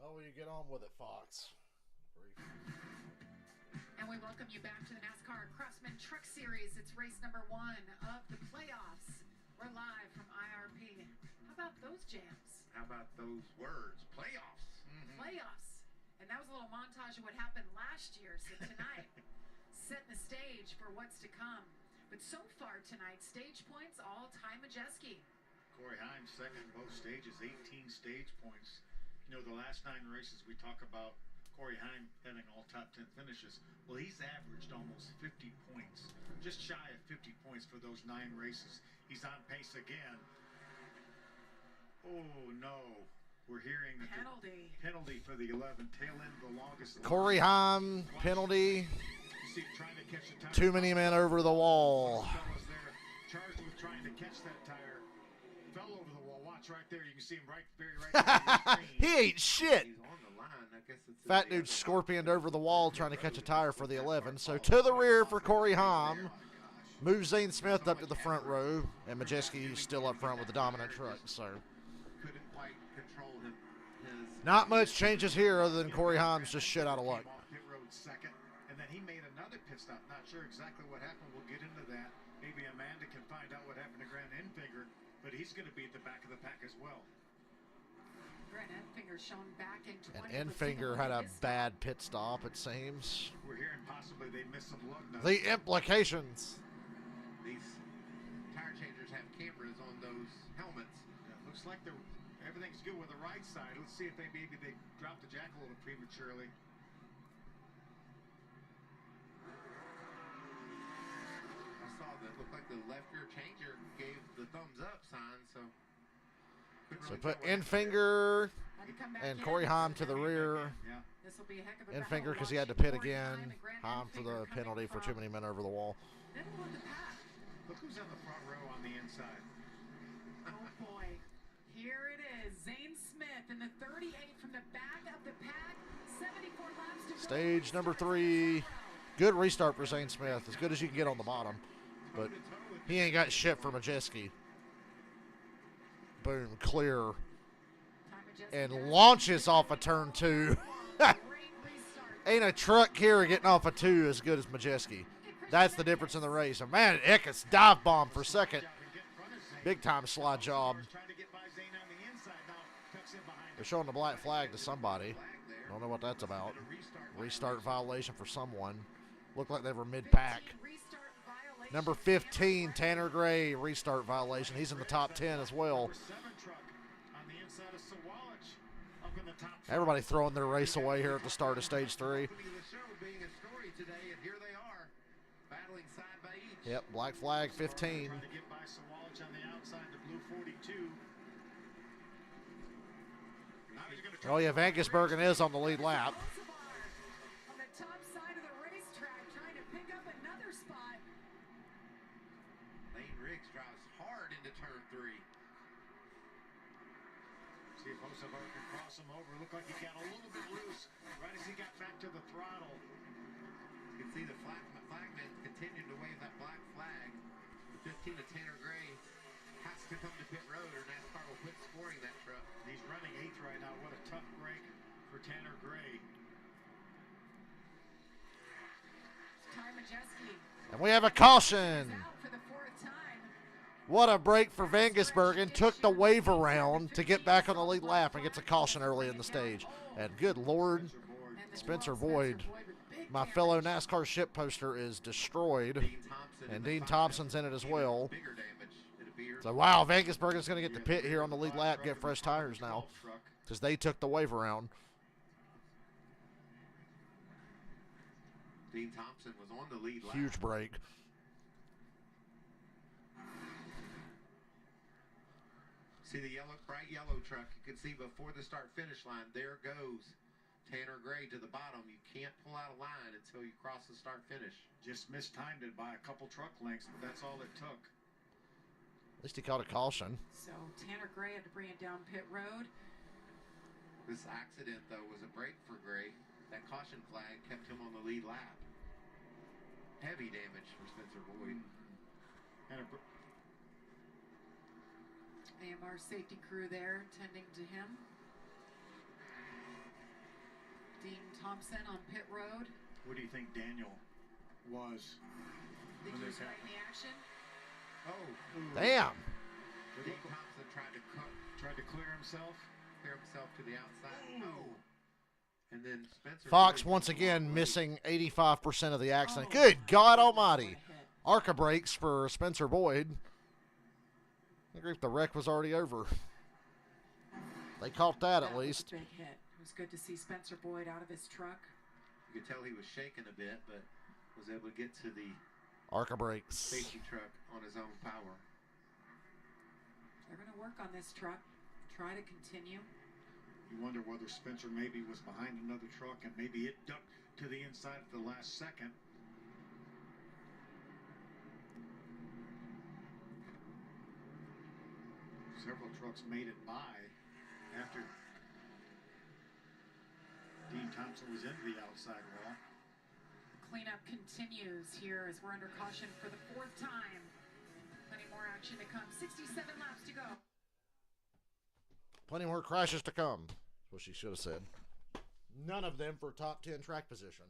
Oh, will you get on with it, Fox? And we welcome you back to the NASCAR Craftsman Truck Series. It's race number 1 of the playoffs. We're live from IRP. How about those jams? How about those words? Playoffs. Mm-hmm. Playoffs. And that was a little montage of what happened last year. So tonight, setting the stage for what's to come. But so far tonight, stage points all Ty Majeski. Corey Heim second in both stages, 18 stage points. You know, the last 9 races we talk about Corey Heim having all top 10 finishes. Well, he's averaged almost 50 points, just shy of 50 points for those 9 races. He's on pace again. Oh no, we're hearing the penalty for the 11, tail end of the longest. Corey Heim penalty. Trying to catch the tire. Too many men over the wall. Fellas there charged with trying to catch that tire. Fell over the wall. Watch right there. You can see him right there. He ain't shit. He's on the line. I guess it's Fat dude scorpioned over the wall trying to catch a tire for the 11. So to the rear for Corey Heim. Moves Zane Smith up to the front row. And Majeski still up front with the dominant truck. So couldn't quite control him. not much changes here other than Corey Heim's just shit out of luck. Pit road second, and then he made another pit stop. Not sure exactly what happened. We'll get into that. Maybe Amanda can find out what happened to Grant Enfinger, but he's going to be at the back of the pack as well. Grant Enfinger shown back in 20. And Enfinger had a bad pit stop, it seems. We're hearing possibly they missed some lug nuts. The implications. These tire changers have cameras on those helmets. Yeah, looks like everything's good with the right side. Let's see if maybe they dropped the jack a little prematurely. I saw that. Looked like the left rear changer gave the thumbs up sign. So put Enfinger And Corey Haim to the rear. Yeah. This will be a heck of a In battle. finger because he had to Watching pit Corey again. Haim and Grant Haim for the Enfinger coming penalty for too from many men over the wall. middle of the pack. Look who's on the front row on the inside. Oh boy. Here it is. Zane Smith in the 38 from the back of the pack. 74 laps to go. Stage number 3. Good restart for Zane Smith. As good as you can get on the bottom. But he ain't got shit for Majeski. Boom. Clear. And launches off a turn 2. Ain't a truck here getting off a 2 as good as Majeski. That's the difference in the race. And man, Eckes dive bomb for second. Big time slide job. They're showing the black flag to somebody. Don't know what that's about. Restart violation for someone. Looked like they were mid-pack. Number 15, Tanner Gray, restart violation. He's in the top 10 as well. Everybody throwing their race away here at the start of stage 3. Yep, black flag 15. Oh yeah, Van Gisbergen is on the lead lap. On the top side of the racetrack, trying to pick up another spot. Lane Riggs drives hard into turn 3. See if Hocevar can cross him over. Looked like he got a little bit loose right as he got back to the throttle. You can see the flagman continuing to wave that black flag. The 15 to Tanner Gray has to come to pit road or NASCAR will quit scoring that truck. He's running 8th right now. What a tough break for Tanner Gray. Ty Majeski. And we have a caution. Out for the 4th time. What a break for Van Gisbergen. Took the wave around to get back on the lead lap and gets a caution early in the stage. And good Lord, Spencer Boyd, my fellow NASCAR ship poster, is destroyed. And Dean Thompson's in it as well. So, wow, Van Gisbergen's going to get the pit here on the lead lap, get fresh tires now. Because they took the wave around. Dean Thompson was on the lead lap. Huge break. See the bright yellow truck. You can see before the start-finish line, there goes Tanner Gray to the bottom. You can't pull out a line until you cross the start-finish. Just mistimed it by a couple truck lengths, but that's all it took. At least he caught a caution. So Tanner Gray had to bring it down pit road. This accident, though, was a break for Gray. That caution flag kept him on the lead lap. Heavy damage for Spencer Boyd. And AMR safety crew there tending to him. Dean Thompson on pit road. what do you think Daniel was Think when he this was right in happened? the action? Oh. Damn. Dean Thompson tried to clear himself to the outside. Oh. And then Spencer Fox Boyd once again missing 85% of the accident. Oh, Good God what a Almighty. hit. Arca brakes for Spencer Boyd. I agree if the wreck was already over. They caught that at was least. a big hit. It was good to see Spencer Boyd out of his truck. You could tell he was shaking a bit, but was able to get to the Arca brakes. safety truck on his own power. They're going to work on this truck, try to continue. You wonder whether Spencer maybe was behind another truck and maybe it ducked to the inside at the last second. Several trucks made it by after Dean Thompson was into the outside wall. Cleanup continues here as we're under caution for the 4th time. Plenty more action to come. 67 laps to go. Plenty more crashes to come. That's what she should have said. None of them for top 10 track position.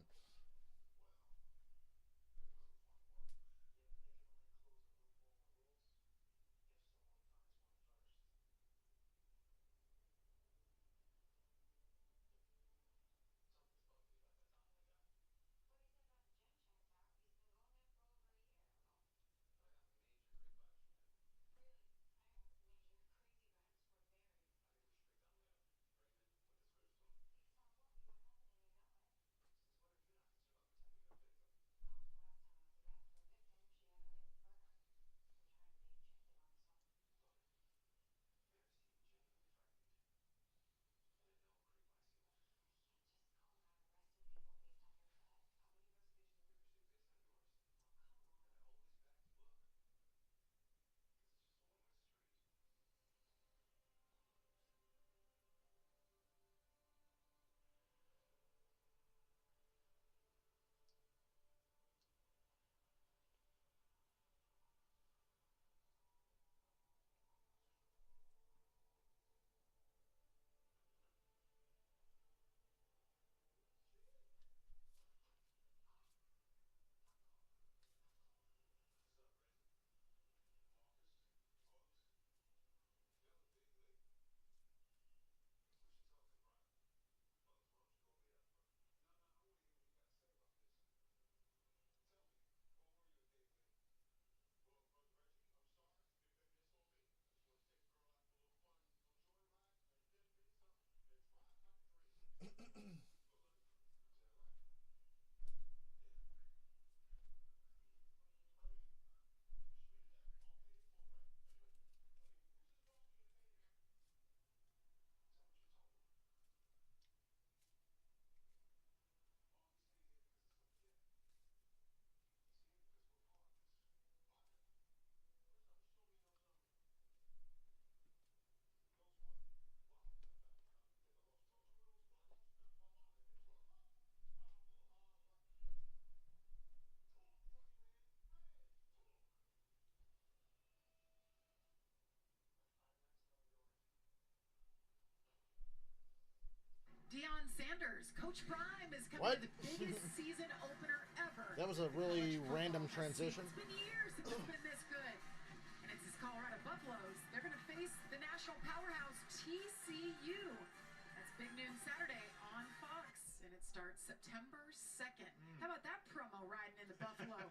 What? Biggest season opener ever. That was a really random transition. It's been years since it's been this good. And it's his Colorado Buffaloes. They're going to face the national powerhouse TCU. That's big noon Saturday on Fox. And it starts September 2nd. How about that promo riding in the Buffalo?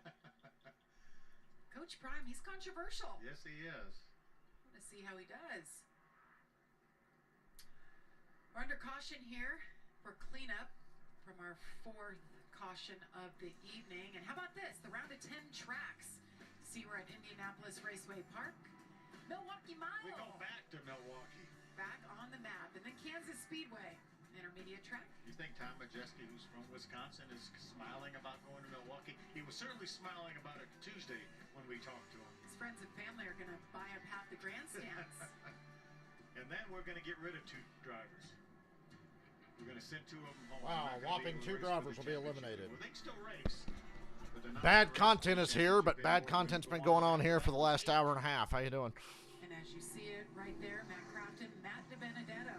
Coach Prime, he's controversial. Yes, he is. I want to see how he does. We're under caution here for cleanup from our 4th caution of the evening. And how about this? The round of 10 tracks. See, we're at Indianapolis Raceway Park. Milwaukee Mile. We go back to Milwaukee. Back on the map. And then Kansas Speedway. Intermediate track. You think Tom Majeski, who's from Wisconsin, is smiling about going to Milwaukee? He was certainly smiling about it Tuesday when we talked to him. His friends and family are going to buy up half the grandstands. And then we're going to get rid of 2 drivers. We're going to send 2 of them home. Wow, whopping 2 drivers will be eliminated. Well, they can still race. Bad content is here, but bad content's been going on here for the last hour and a half. How you doing? And as you see it right there, Matt Crafton, Matt DiBenedetto,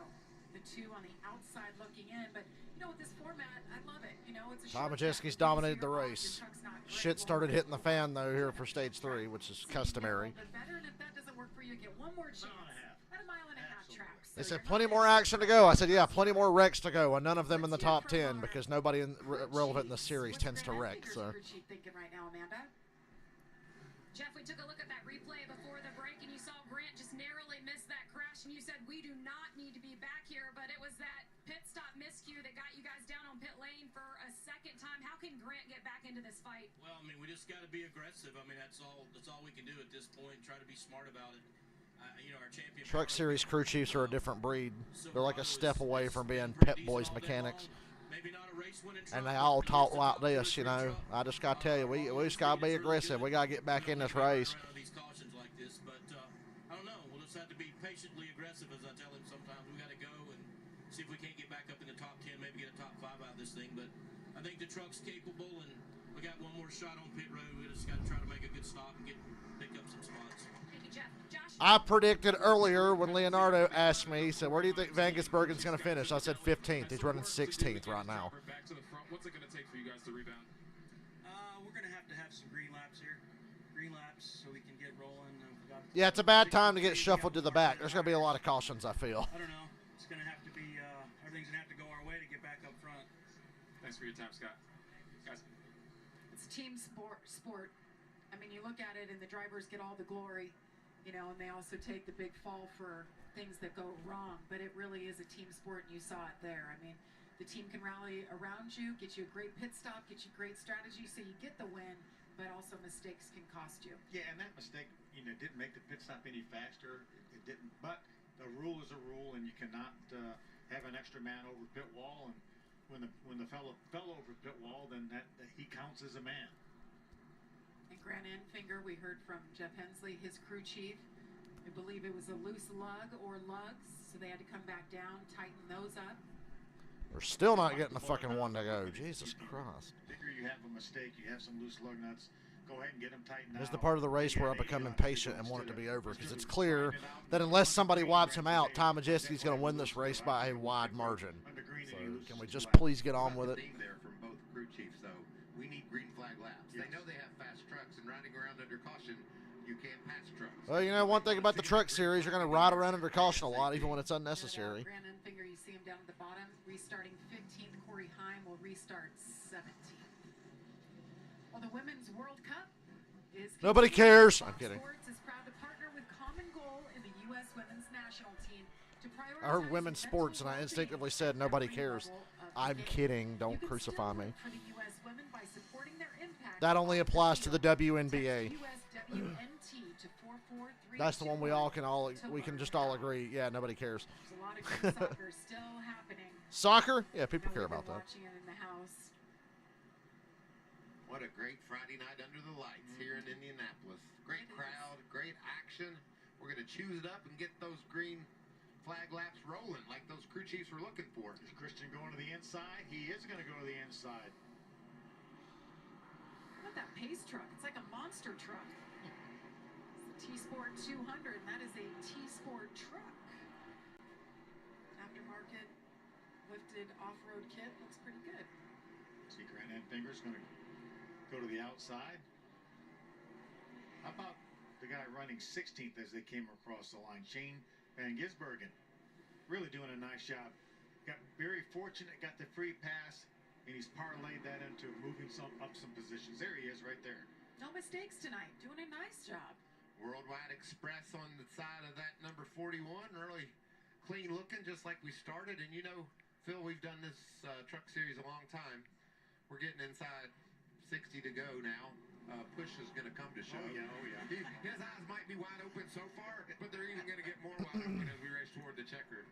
the 2 on the outside looking in. But you know, with this format, I love it. You know, it's a Tom Majeski's dominated the race. Shit started hitting the fan though here for stage 3, which is customary. But better, and if that doesn't work for you, get one more chance at a 1.5 mile track. They said plenty more action to go. I said, yeah, plenty more wrecks to go, and none of them in the top 10 because nobody relevant in the series tends to wreck. So. Thinking right now, Amanda. Jeff, we took a look at that replay before the break, and you saw Grant just narrowly miss that crash, and you said we do not need to be back here, but it was that pit stop miscue that got you guys down on pit lane for a second time. How can Grant get back into this fight? Well, I mean, we just got to be aggressive. I mean, that's all we can do at this point. Try to be smart about it. You know, our champion Truck Series crew chiefs are a different breed. They're like a step away from being Pep Boys mechanics. And they all talk like this, you know. I just got to tell you, we just got to be aggressive. We got to get back in this race. But I don't know. We'll just have to be patiently aggressive, as I tell him sometimes. We got to go and see if we can't get back up in the top 10, maybe get a top 5 out of this thing. But I think the truck's capable, and we got one more shot on pit road. We just got to try to make a good stop and pick up some spots. Thank you, Jeff. Josh? I predicted earlier when Leonardo asked me, he said, where do you think Vangisbergen's going to finish? I said 15th. He's running 16th right now. Back to the front. What's it going to take for you guys to rebound? We're going to have some green laps here. Green laps so we can get rolling. Yeah, it's a bad time to get shuffled to the back. There's going to be a lot of cautions, I feel. I don't know. It's going to have to be, everything's going to have to go our way to get back up front. Thanks for your time, Scott. Guys. It's team sport. I mean, you look at it and the drivers get all the glory, you know, and they also take the big fall for things that go wrong. But it really is a team sport, and you saw it there. I mean, the team can rally around you, get you a great pit stop, get you great strategy, so you get the win, but also mistakes can cost you. Yeah, and that mistake, you know, didn't make the pit stop any faster. It didn't, but the rule is a rule, and you cannot have an extra man over pit wall. And when the fellow fell over pit wall, then that he counts as a man. And Grant Enfinger, we heard from Jeff Hensley, his crew chief. I believe it was a loose lug or lugs, so they had to come back down, tighten those up. We're still not getting the fucking one to go. Jesus Christ. Figure you have a mistake, you have some loose lug nuts, go ahead and get them tightened out. This is the part of the race where I become impatient and want it to be over, because it's clear that unless somebody wipes him out, Tom Majeski's going to win this race by a wide margin. So can we just please get on with it? There from both crew chiefs, though. We need green flag laps. They know they have fast trucks, and riding around under caution, you can't pass trucks. Well, you know, one thing about the truck series, you're going to ride around under caution a lot, even when it's unnecessary. Grant Enfinger, you see him down at the bottom, restarting 15th. Corey Heim will restart 17th. Well, the Women's World Cup is... Nobody cares. I'm kidding. Sports is proud to partner with Common Goal in the U.S. Women's National Team to prioritize... I heard women's sports, and I instinctively said nobody cares. I'm kidding. Don't crucify me. That only applies to the WNBA. That's the one we can just all agree. Yeah, nobody cares. There's a lot of great soccer still happening. Soccer? Yeah, people care about that. Watching it in the house. What a great Friday night under the lights here in Indianapolis. Great crowd, great action. We're going to choose it up and get those green flag laps rolling like those crew chiefs were looking for. Is Christian going to the inside? He is going to go to the inside. Look at that pace truck. It's like a monster truck. T-Sport 200, and that is a T-Sport truck. Aftermarket lifted off-road kit looks pretty good. See, Grant Enfinger's going to go to the outside. How about the guy running 16th as they came across the line, Shane Van Gisbergen, really doing a nice job. Got very fortunate, got the free pass, and he's parlayed that into moving up some positions. There he is right there. No mistakes tonight. Doing a nice job. Worldwide Express on the side of that number 41. Really clean looking, just like we started. And you know, Phil, we've done this truck series a long time. We're getting inside 60 to go now. Push is going to come to show. Oh, yeah. His eyes might be wide open so far, but they're even going to get more wide open as we race toward the checker.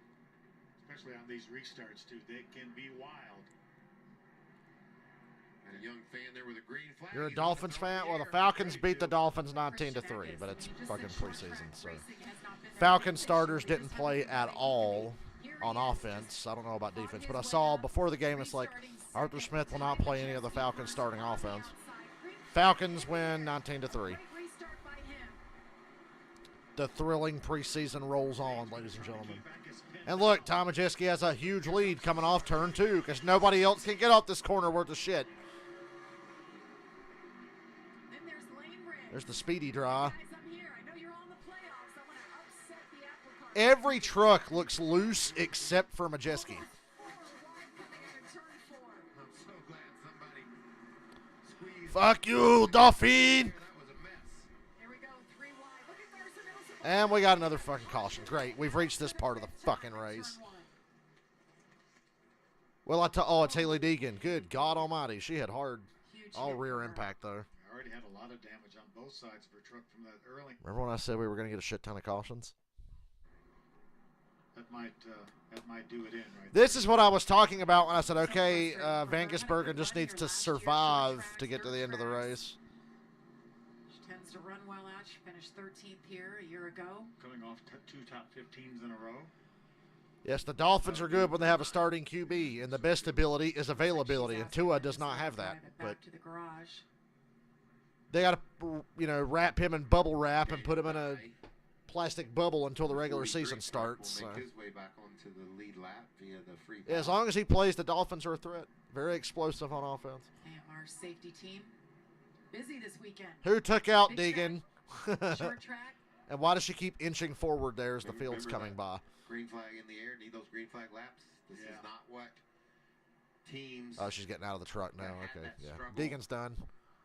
Especially on these restarts, too. They can be wild. And a young fan there with a green flag. You're a Dolphins fan? Well, the Falcons beat the Dolphins 19-3, but it's fucking preseason. So Falcon starters didn't play at all on offense. I don't know about defense, but I saw before the game, it's like Arthur Smith will not play any of the Falcons starting offense. Falcons win 19-3. The thrilling preseason rolls on, ladies and gentlemen. And look, Tom Majeski has a huge lead coming off turn 2 because nobody else can get off this corner worth of shit. There's the speedy draw. Every truck looks loose except for Majeski. Fuck you, Dolphin! And we got another fucking caution. Great. We've reached this part of the fucking race. Well, oh, it's Haley Deegan. Good God almighty. She had hard all rear impact, though. Already had a lot of damage on both sides of her truck from that early. Remember when I said we were going to get a shit ton of cautions? That might do it in right This is what I was talking about when I said, okay, Van Gisbergen just needs to survive to get to the end of the race. She tends to run well out. She finished 13th here a year ago. Coming off 2 top 15s in a row. Yes, the Dolphins are good when they have a starting QB, and the best ability is availability, and Tua does not have that. But they got to, wrap him in bubble wrap and put him in a plastic bubble until the regular season starts. So. Make his way back onto the lead lap via the free pass. Yeah, as long as he plays, the Dolphins are a threat. Very explosive on offense. Our safety team busy this weekend. Who took out Deegan? Short track. And why does she keep inching forward there as the field's coming by? Green flag in the air. Need those green flag laps. This is not what teams. Oh, she's getting out of the truck now. Okay, yeah. Deegan's done.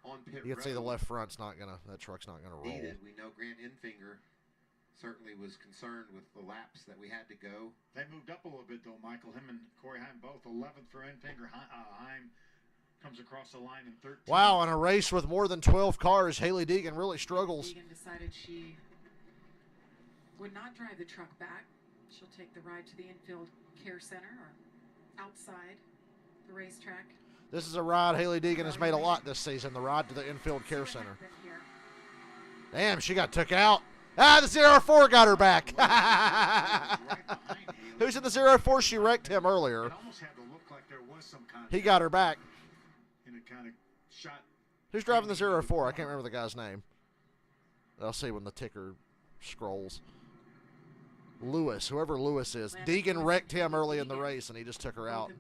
On pit you can see the left front's not gonna. That truck's not gonna roll. We know Grant Enfinger certainly was concerned with the laps that we had to go. They moved up a little bit, though, Michael. Him and Corey Heim both 11th for Enfinger. Heim comes across the line in 13th. Wow, in a race with more than 12 cars, Haley Deegan really struggles. Deegan decided she would not drive the truck back. She'll take the ride to the infield care center or outside the racetrack. This is a ride Haley Deegan has made a lot this season, the ride to the infield care center. Damn, she got took out. Ah, the 04 got her back. Who's in the 04? She wrecked him earlier. It almost had to look like there was some contact. He got her back. And it kind of shot. Who's driving the 04? I can't remember the guy's name. I'll see when the ticker scrolls. Lewis, whoever Lewis is. Deegan wrecked him early in the race, and he just took her out.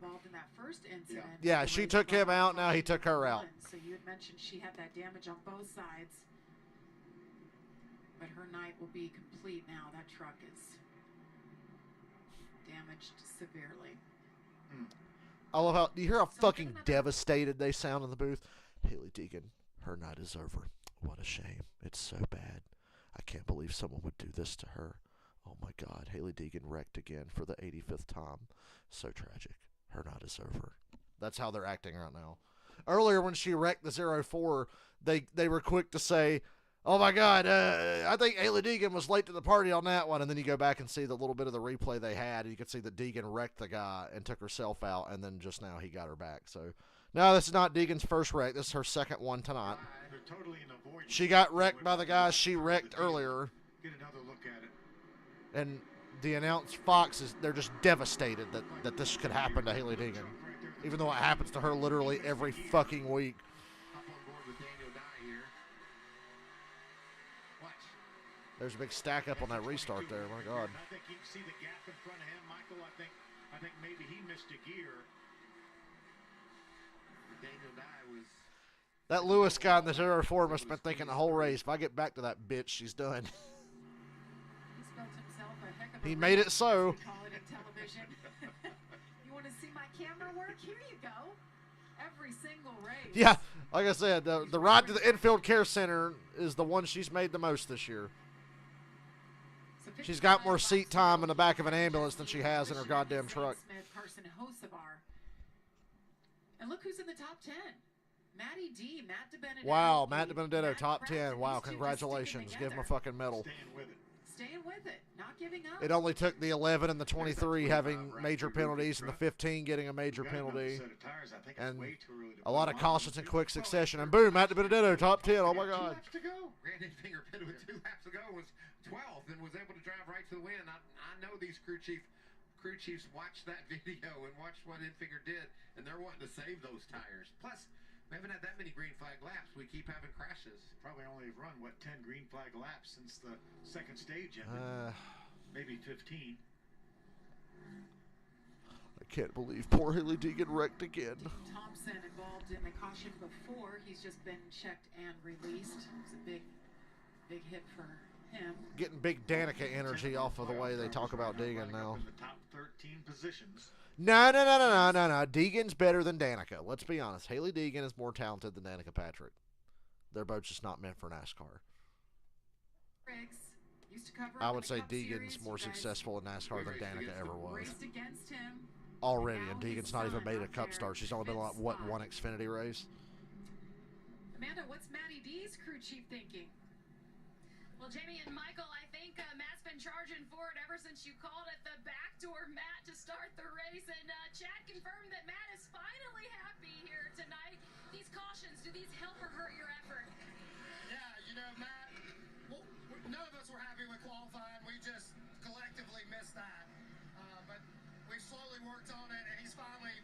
Yeah, she took him out. Now he took her out. So you had mentioned she had that damage on both sides. But her night will be complete now. That truck is damaged severely. I love how, do you hear how fucking devastated they sound in the booth? Haley Deegan, her night is over. What a shame. It's so bad. I can't believe someone would do this to her. Oh my God, Haley Deegan wrecked again for the 85th time. So tragic. Her night is over. That's how they're acting right now. Earlier when she wrecked the 04, they were quick to say, oh my God, I think Haley Deegan was late to the party on that one. And then you go back and see the little bit of the replay they had, and you can see that Deegan wrecked the guy and took herself out, and then just now he got her back. So, no, this is not Deegan's first wreck. This is her second one tonight. She got wrecked by the guy she wrecked earlier. Get another look at it. And the announced Fox they're just devastated that this could happen to Haley Deegan, even though it happens to her literally every fucking week. There's a big stack up on that restart there. My God. I think you can see the gap in front of him, Michael. I think maybe he missed a gear. That Lewis guy in the 04 must have been thinking the whole race, if I get back to that bitch, she's done. He made it so. You want to see my camera work? Here you go. Every single race. Yeah, like I said, the ride to the infield care center is the one she's made the most this year. She's got more seat time in the back of an ambulance than she has in her goddamn truck. And look who's in the top 10. Matty D, Matt DiBenedetto. Wow, Matt DiBenedetto, top 10. Wow, congratulations. Give him a fucking medal. Staying with it, not giving up. It only took the 11 and the 23 having major penalties and the 15 getting a major penalty. And a lot of cautions in quick succession. And boom, Matt DiBenedetto, top 10. Oh, my God. Brandon Finger pit with 2 laps to go was 12th and was able to drive right to the win. I know these crew chiefs watched that video and watched what Infinger did, and they're wanting to save those tires. Plus, we haven't had that many green flag laps. We keep having crashes. Probably only run, 10 green flag laps since the second stage ended. Maybe 15. I can't believe poor Haley Deegan wrecked again. Thompson involved in the caution before. He's just been checked and released. It's a big hit for him. Getting big Danica energy off of the way they talk about Deegan now. In the top 13 positions. No. Deegan's better than Danica. Let's be honest. Haley Deegan is more talented than Danica Patrick. They're both just not meant for NASCAR. I would say Deegan's more successful in NASCAR than Danica ever was. Already, and Deegan's not even made a Cup start. She's only been on, what, one Xfinity race? Amanda, what's Matty D's crew chief thinking? Well, Jamie and Michael, I think Matt's been charging for it ever since you called it the backdoor Matt to start the race. And Chad confirmed that Matt is finally happy here tonight. These cautions, do these help or hurt your effort? Yeah, Matt, well, none of us were happy with qualifying. We just collectively missed that. But we've slowly worked on it, and he's finally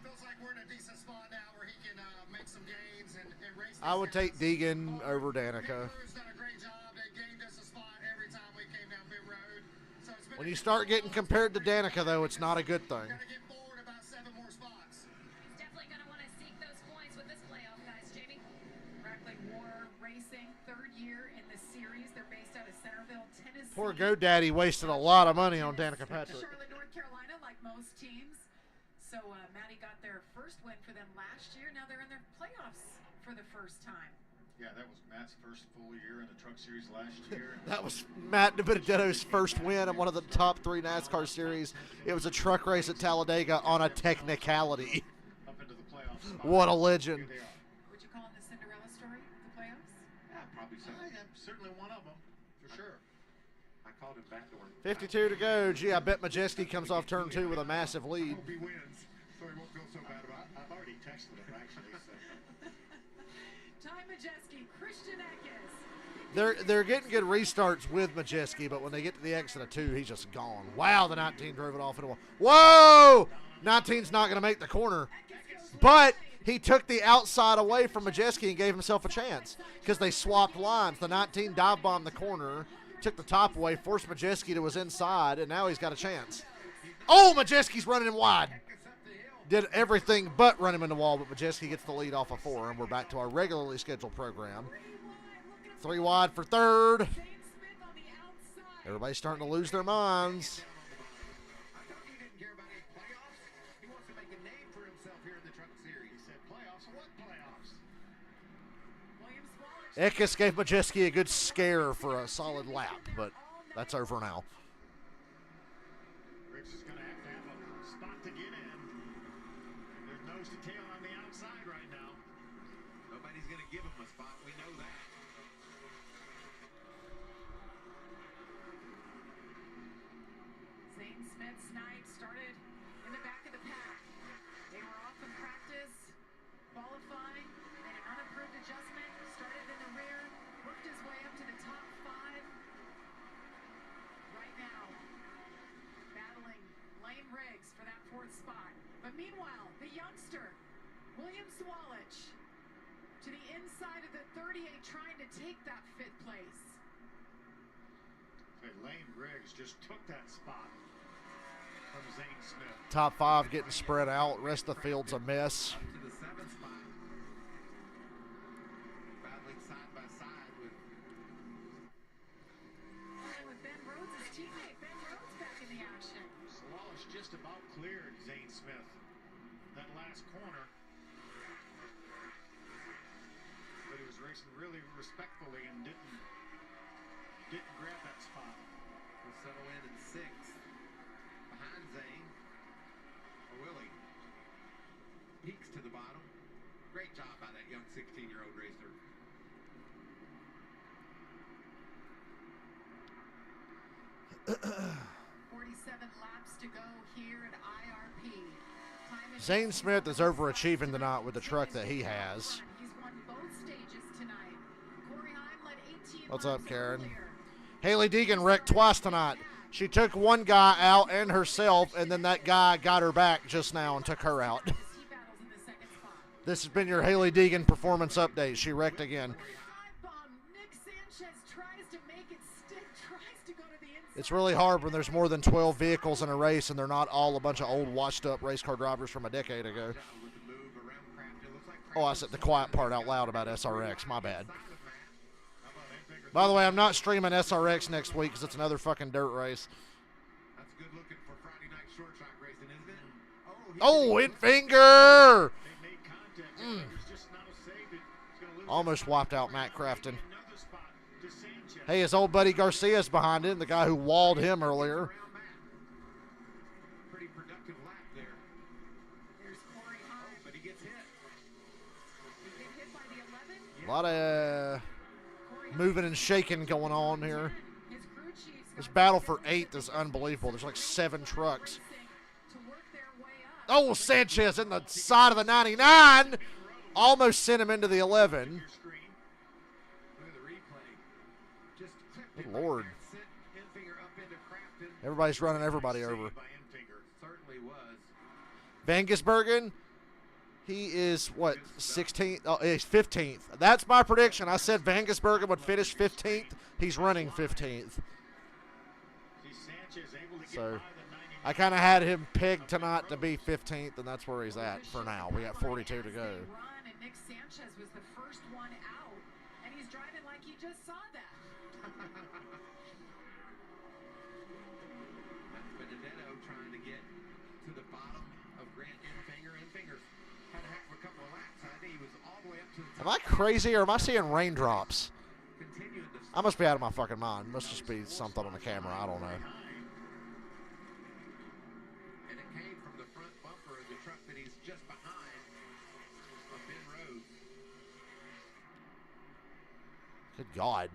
feels like we're in a decent spot now where he can make some gains and race. I would take Deegan over Danica. When you start getting compared to Danica, though, it's not a good thing. He's definitely going to want to seek those points with this playoff, guys. Jamie? Brackley War Racing, 3rd year in the series. They're based out of Centerville, Tennessee. Poor GoDaddy wasted a lot of money on Danica Patrick. Charlotte, North Carolina, like most teams. So Maddie got their first win for them last year. Now they're in their playoffs for the first time. Yeah, that was Matt's first full year in the Truck Series last year. That was Matt DiBenedetto's first win in one of the top 3 NASCAR series. It was a truck race at Talladega on a technicality. Up into the playoffs. What a legend. Would you call it the Cinderella story, the playoffs? Yeah, probably so. Certainly one of them, for sure. I called him backdoor. 52 to go. Gee, I bet Majeski comes off turn 2 with a massive lead. I hope he wins, so he won't feel so bad about it. I've already texted him, actually. So. Ty Majeski, Christian Eckes. They're getting good restarts with Majeski, but when they get to the exit of 2, he's just gone. Wow, the 19 drove it off into a wall. Whoa! 19's not going to make the corner. But he took the outside away from Majeski and gave himself a chance because they swapped lines. The 19 dive bombed the corner, took the top away, forced Majeski to his inside, and now he's got a chance. Oh, Majeski's running him wide. Did everything but run him in the wall, but Majeski gets the lead off of 4, and we're back to our regularly scheduled program. 3 wide for 3rd. Everybody's starting to lose their minds. Eckes gave Majeski a good scare for a solid lap, but that's over now. Ricks is going to have a spot to get in. There's nose to tail on the outside right now. Nobody's going to give him a spot. We know that. Zane Smith's night started in the back of the pack. They were off in practice, qualifying, made an unapproved adjustment, started in the rear, worked his way up to the top 5. Right now, battling Lane Riggs for that 4th spot. But meanwhile, the youngster, William Swalich, to the inside of the 38, trying to take that 5th place. Lane Riggs just took that spot from Zane Smith. Top 5 getting spread out. Rest of the field's a mess. To the 7th 7th spot. Battling side by side with Ben Rhodes' teammate. Ben Rhodes back in the action. Wallace just about cleared Zane Smith that last corner. But he was racing really respectfully and didn't grab that spot. Will settle in 6th. Behind Zane. Willie. Peaks to the bottom. Great job by that young 16-year-old racer. Laps to go here at IRP. Zane Smith is overachieving tonight with the truck that he has. He's won both stages tonight. Corey Heim led 18 What's up, Karen? earlier. Haley Deegan wrecked twice tonight. She took one guy out and herself, and then that guy got her back just now and took her out. This has been your Haley Deegan performance update. She wrecked again. It's really hard when there's more than 12 vehicles in a race and they're not all a bunch of old washed-up race car drivers from a decade ago. Oh, I said the quiet part out loud about SRX. My bad. By the way, I'm not streaming SRX next week because it's another fucking dirt race. That's good looking for Friday night short track racing, isn't it? Oh, hit finger! Almost wiped out Matt Crafton. Hey, his old buddy Garcia's behind him, the guy who walled him earlier. Pretty productive lap there. There's Corey Heim. But he gets hit. He get hit by the 11. A lot of moving and shaking going on here. This battle for 8th is unbelievable. There's like 7 trucks. Oh, Sanchez in the side of the 99. Almost sent him into the 11. Good Lord. Everybody's running everybody over. Van Gisbergen, he is, what, 16th? Oh, he's 15th. That's my prediction. I said Van Gisbergen would finish 15th. He's running 15th. So I kind of had him pegged tonight to be 15th, and that's where he's at for now. We got 42 to go. Nick Sanchez was the first one out, and he's driving like he just saw that. Benedetto trying to get to the bottom of Grant Enfinger. Enfinger had a heck of a couple of laps. I think he was all the way up to the top. Am I crazy or am I seeing raindrops? I must be out of my fucking mind. Must just be something on the camera. I don't know. And it came from the front bumper of the truck that he's just behind of Ben Rhodes. Good God.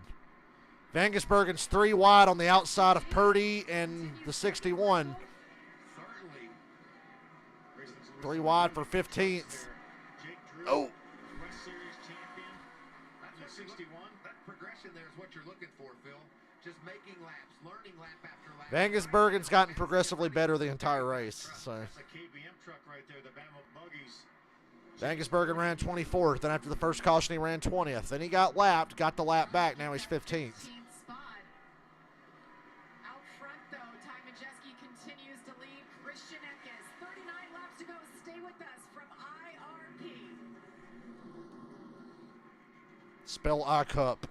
Van Gisbergen's 3 wide on the outside of Purdy and the 61. 3 wide for 15th. Oh. West Series champion. That's 61. That progression there is what you're looking for, Phil. Just making laps, learning lap after lap. Van Gisbergen's gotten progressively better the entire race. So That's a KBM truck right there, the Bama Buggies. Van Gisbergen ran 24th. Then after the first caution, he ran 20th. Then he got lapped, got the lap back. Now he's 15th. Spot. Out front, though, Ty Majeski continues to lead. Christian Eckes, 39 laps to go. Stay with us from IRP. Spell I-Cup.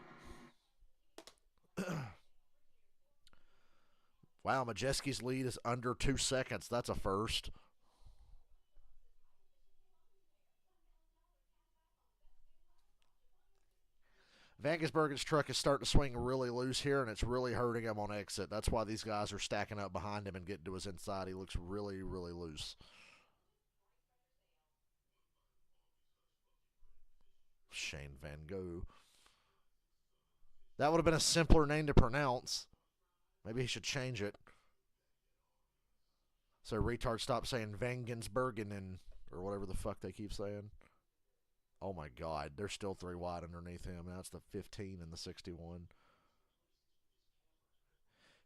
Wow, Majeski's lead is under 2 seconds. That's a first. Van Gisbergen's truck is starting to swing really loose here, and it's really hurting him on exit. That's why these guys are stacking up behind him and getting to his inside. He looks really, really loose. Shane Van Gogh. That would have been a simpler name to pronounce. Maybe he should change it. So retard stop saying Van Gisbergen or whatever the fuck they keep saying. Oh my God, they're still 3 wide underneath him. That's the 15 and the 61.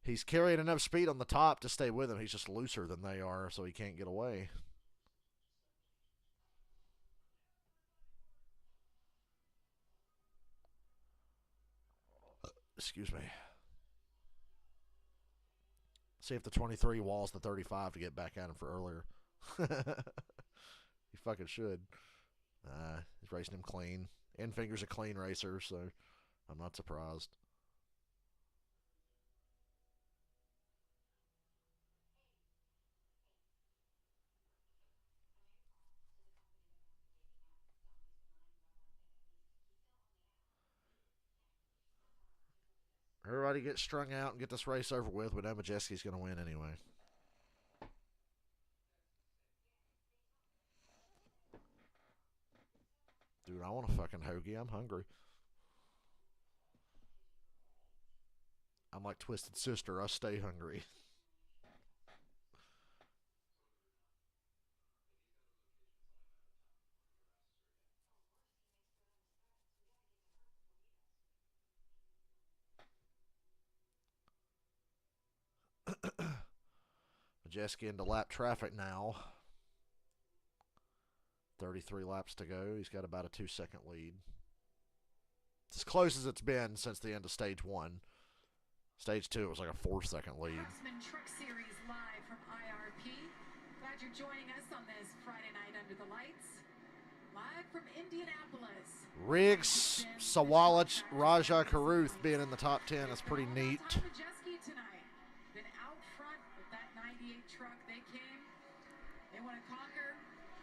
He's carrying enough speed on the top to stay with him. He's just looser than they are, so he can't get away. Excuse me. See if the 23 walls the 35 to get back at him for earlier. He fucking should. He's racing him clean. Enfinger's a clean racer, so I'm not surprised. Everybody gets strung out and get this race over with, but Majeski's going to win anyway. Dude, I want a fucking hoagie. I'm hungry. I'm like Twisted Sister. I stay hungry. Majeski into lap traffic now. 33 laps to go. He's got about a 2-second lead. It's as close as it's been since the end of stage 1. Stage 2, it was like a 4-second lead. Craftsman Truck Series live from IRP. Glad you're joining us on this Friday night under the lights. Live from Indianapolis. Riggs, Sawalich, Raja Karuth being in the top 10 is pretty neat. Majeski tonight. Been out front with that 98 truck. They came. They want to conquer.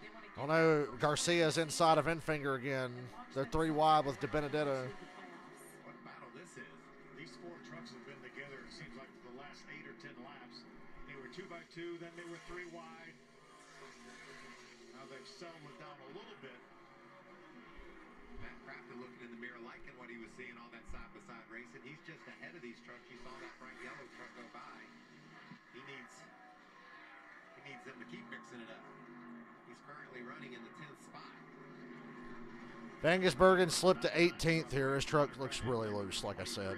They want to. Oh no, Garcia's inside of Enfinger again. They're 3 wide with De Benedetto. What battle this is. These 4 trucks have been together, it seems like, for the last 8 or 10 laps. They were 2x2, then they were 3 wide. Now they've settled it down a little bit. Matt Crafton looking in the mirror, liking what he was seeing on that side-by-side racing. He's just ahead of these trucks. You saw that bright yellow truck go by. He needs them to keep mixing it up. He's currently running in the 10th spot. Vangisbergen slipped to 18th here. His truck looks really loose, like I said.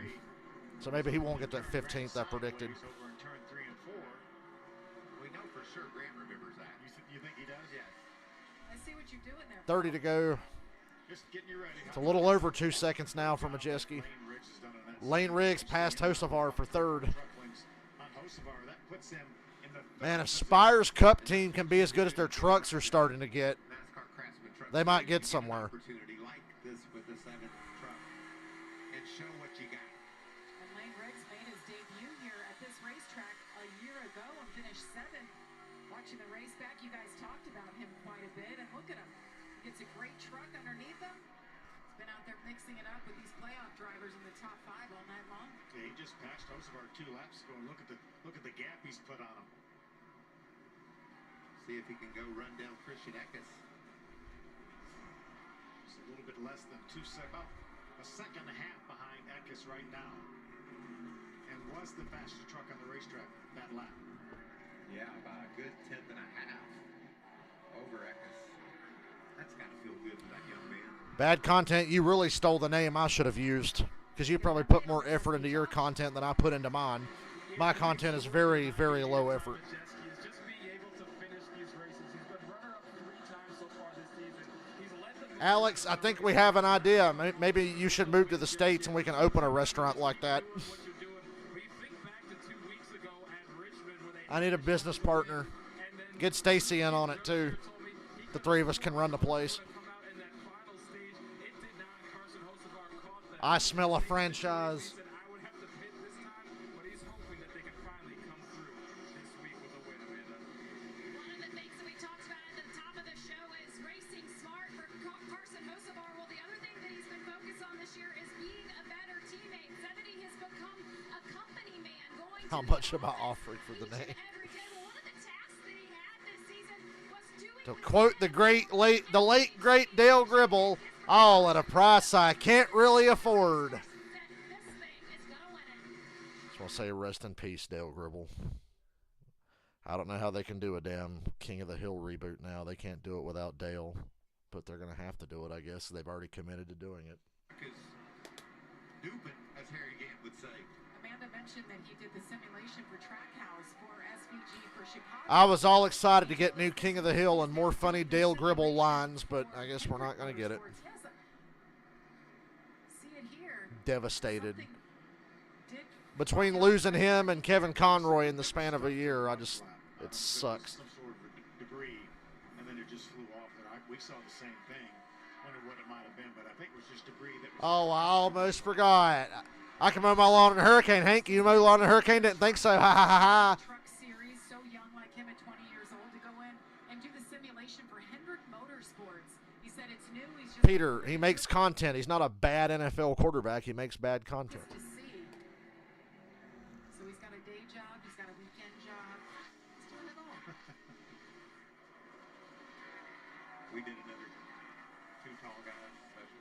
So maybe he won't get that 15th I predicted. Over in turn 3 and 4. We know for sure Grant remembers that. You think he does? Yes. I see what you're doing there. 30 to go. Just getting you ready. It's a little over 2 seconds now for Majeski. Lane Riggs passed Hocevar for 3rd. Man, if Spire's Cup team can be as good as their trucks are starting to get, they might get somewhere. Opportunity like this with the 7th truck and show what you got. And Lane Riggs made his debut here at this racetrack a year ago and finished 7th. Watching the race back, you guys talked about him quite a bit, and look at him. He gets a great truck underneath him. He's been out there mixing it up with these playoff drivers in the top 5 all night long. Yeah, he just passed Hocevar 2 laps ago, and look at the gap he's put on him. See if he can go run down Christian Eckes. It's a little bit less than 2 seconds, about a second and a half behind Eckes right now, and was the fastest truck on the racetrack that lap. Yeah, about a good 10th and a half over Eckes. That's got to feel good for that young man. Bad content. You really stole the name I should have used, because you probably put more effort into your content than I put into mine. My content is very, very low effort. Alex, I think we have an idea. Maybe you should move to the States and we can open a restaurant like that. I need a business partner. Get Stacy in on it, too. The 3 of us can run the place. I smell a franchise. How much am I offering for the name? To quote the late great Dale Gribble, all at a price I can't really afford. Just want to say rest in peace, Dale Gribble. I don't know how they can do a damn King of the Hill reboot now. They can't do it without Dale, but they're going to have to do it, I guess. They've already committed to doing it. Stupid, as Harry Gant would say. Amanda mentioned that he did the simulation for Trackhouse for SVG for Chicago. I was all excited to get new King of the Hill and more funny Dale Gribble lines, but I guess we're not going to get it. See it here. Devastated. Between losing him and Kevin Conroy in the span of a year, it sucks. Some sort of debris, and then it just flew off. We saw the same thing. Wonder what it might have been, but I think it was just debris that was. Oh, I almost forgot. I can mow my lawn in a hurricane. Hank, you mow the lawn in a hurricane? Didn't think so. Ha ha ha ha. Truck series, so young like him at 20 years old to go in and do the simulation for Hendrick Motorsports. He said it's new. He's just Peter, he makes content. He's not a bad NFL quarterback. He makes bad content. to see. So he's got a day job. He's got a weekend job. He's doing it all. We did another two tall guys special.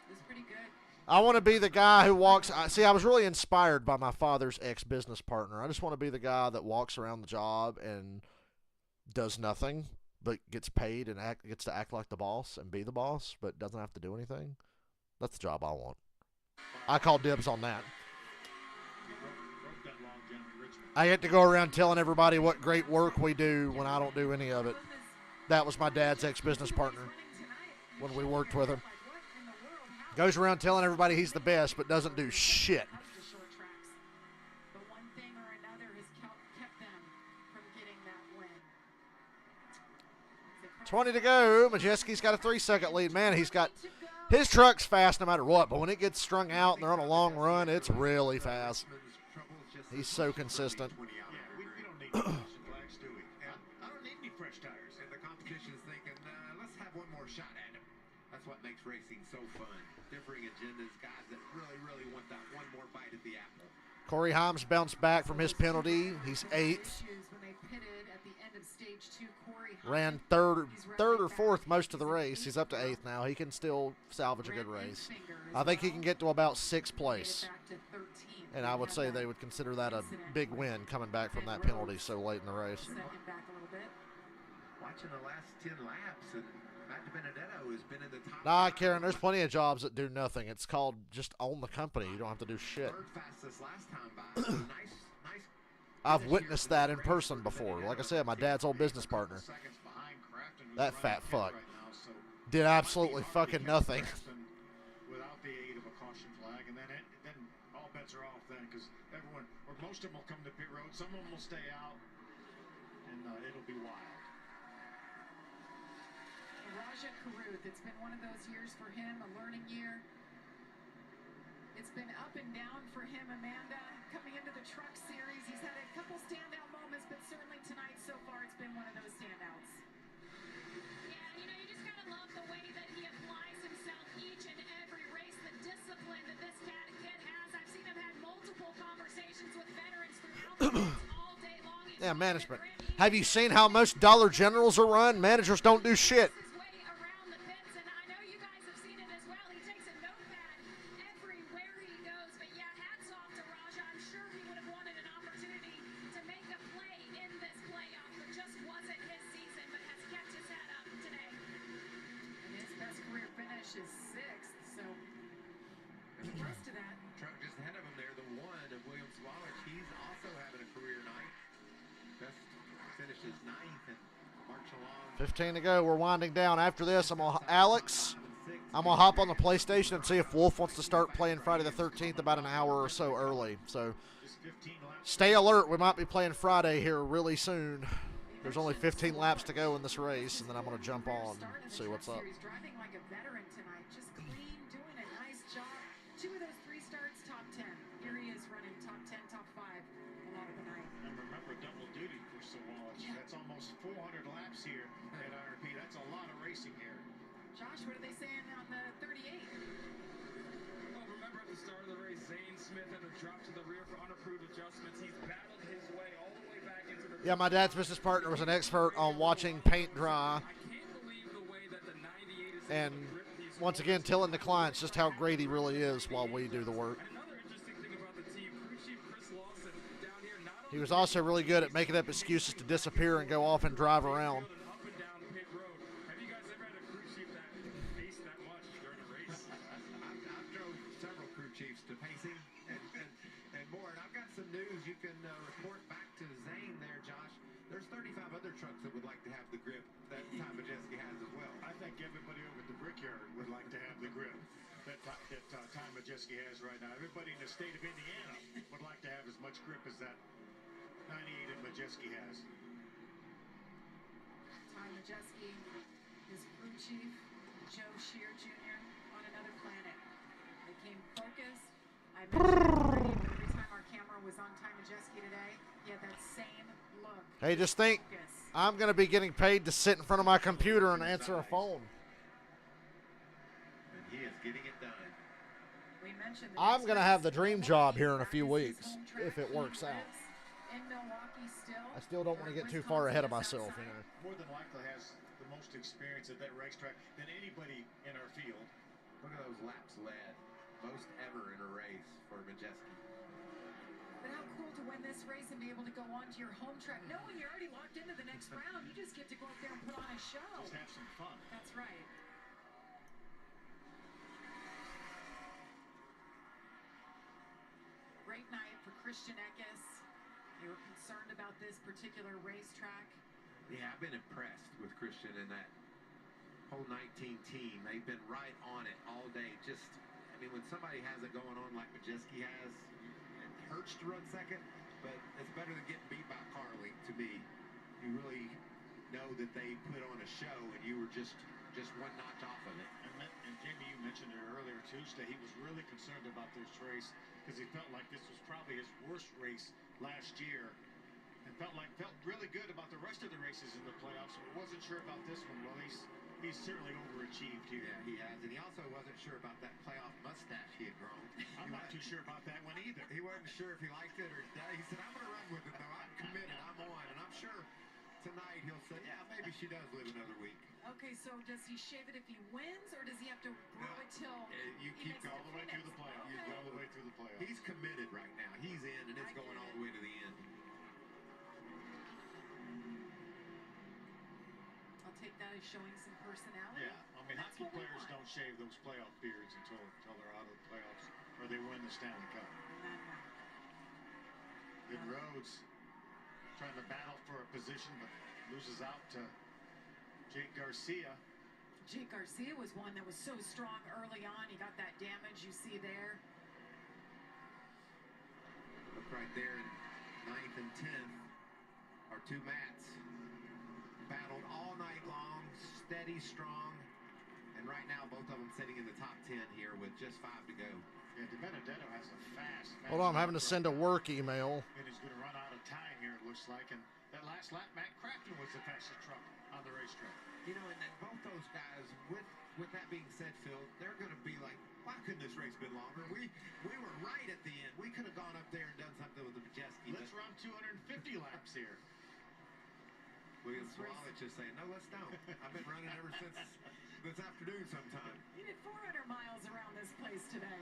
It was pretty good. I want to be the guy who walks. See, I was really inspired by my father's ex-business partner. I just want to be the guy that walks around the job and does nothing, but gets paid and gets to act like the boss and be the boss, but doesn't have to do anything. That's the job I want. I call dibs on that. I get to go around telling everybody what great work we do when I don't do any of it. That was my dad's ex-business partner when we worked with him. Goes around telling everybody he's the best, but doesn't do shit. But one thing or another has kept them from getting that win. 20 to go. Majeski's got a 3-second lead. Man, his truck's fast no matter what, but when it gets strung out and they're on a long run, it's really fast. He's so consistent. We don't need caution flags, do we? I don't need any fresh tires. And the competition's thinking, let's have one more shot at him. That's what makes racing so fun. Differing agendas, guys that really, really want that one more bite at the apple. Corey Himes bounced back from his penalty. He's 8th. Ran third or fourth most of the race. He's up to 8th now. He can still salvage a good race. I think he can get to about 6th place. And I would say they would consider that a big win coming back from that penalty so late in the race. Watching the last 10 laps, and Matt Benedetto has been in the top. Nah, Karen, there's plenty of jobs that do nothing. It's called just own the company. You don't have to do shit. Third fastest last time by. nice. I've witnessed that in person before. Like I said, my dad's old business partner. That fat fuck did absolutely fucking nothing. Without the aid of a caution flag, and then all bets are off then, because everyone, or most of them will come to pit road. Some of them will stay out, and it'll be wild. Raja Karuth, it's been one of those years for him, a learning year. It's been up and down for him, Amanda. Coming into the truck series, he's had a couple standout moments, but certainly tonight so far it's been one of those standouts. Yeah, you just gotta love the way that he applies himself each and every race, the discipline that this kid has. I've seen him have multiple conversations with veterans throughout the race all day long. Yeah, management. Have you seen how most Dollar Generals are run? Managers don't do shit. Truck just ahead of him there, the one of William Swallich. He's also having a career night. Best finishes 9th and march along. 15 to go. We're winding down. After this, I'm gonna hop on the PlayStation and see if Wolf wants to start playing Friday the 13th about an hour or so early. So stay alert. We might be playing Friday here really soon. There's only 15 laps to go in this race, and then I'm gonna jump on and see what's up. Driving like a veteran tonight, just clean, doing a nice job. 2 of those 3 starts, top 10. Here he is running top 10, top 5 a lot of the night. And remember, double duty for Sawallich. Yeah. That's almost 400 laps here at IRP. That's a lot of racing here. Josh, what are they saying on the 38? Well, remember at the start of the race, Zane Smith had a drop to the rear for unapproved adjustments. He's battled his way all the way back into the. Yeah, my dad's business partner was an expert on watching paint dry. And once again, telling the clients just how great he really is while we do the work. He was also really good at making up excuses to disappear and go off and drive around. I've drove several crew chiefs to pacing and more, and I've got some news you can report back to Zane there, Josh. There's 35 other trucks that would like to have the grip that Ty Majeski has as well. I think everybody over at the Brickyard would like to have the grip that Ty Majeski has right now. Everybody in the state of Indiana would like to have as much grip as that 98 that Majeski has. Ty Majeski, his crew chief. Joe Shear Jr. on another planet. They came focused. I mentioned every time our camera was on Ty Majeski today, he had that same look. Hey, just think, I'm going to be getting paid to sit in front of my computer and answer a phone. And he is getting it done. We mentioned I'm going to have the dream job here in a few weeks, if it works out. In Milwaukee still. I still don't want to get too far ahead of myself, you know. More than likely has the most experience at that racetrack than anybody in our field. Look at those laps led. Most ever in a race for Majeski. But how cool to win this race and be able to go on to your home track knowing you're already locked into the next round. You just get to go up there and put on a show. Just have some fun. That's right. Great night for Christian Eckes. They were concerned about this particular racetrack. Yeah, I've been impressed with Christian and that whole 19 team. They've been right on it all day. Just, I mean, when somebody has it going on like Majeski has, it hurts to run second, but it's better than getting beat by Carly to me. You really know that they put on a show and you were just one notch off of it. And Jamie, you mentioned it earlier Tuesday, he was really concerned about this race because he felt like this was probably his worst race last year and felt really good about the rest of the races in the playoffs, but wasn't sure about this one. Well, he's certainly overachieved here. Yeah, he has, and he also wasn't sure about that playoff mustache he had grown. I'm not too sure about that one either. He wasn't sure if he liked it or he said, I'm going to run with it though. I'm committed. I'm on, and I'm sure tonight he'll say, yeah, maybe she does live another week. Okay, so does he shave it if he wins, or does he have to grow it till you keep all the way through the playoffs? Okay. You go all the way through the playoffs. He's committed right now. He's in, and it's going all the way to the end. I'll take that as showing some personality. Yeah, I mean, hockey players don't shave those playoff beards until they're out of the playoffs or they win the Stanley Cup. Good Rhodes trying to battle for a position, but loses out to Jake Garcia. Jake Garcia was one that was so strong early on. He got that damage you see there. Look right there in 9th and 10th are two Matts. Battled all night long, steady, strong, and right now both of them sitting in the top 10 here with just 5 to go. Yeah, DiBenedetto has a fast Hold on, I'm having to send a work email. And he's going to run out of time here, it looks like. And that last lap, Matt Crafton was the fastest truck on the racetrack. You know, and then both those guys, with that being said, Phil, they're going to be like, why couldn't this race been longer? We were right at the end. We could have gone up there and done something with the Majeski. Let's run 250 laps here. William Swalich is saying, no, let's don't. I've been running ever since this afternoon sometime. You did 400 miles around this place today.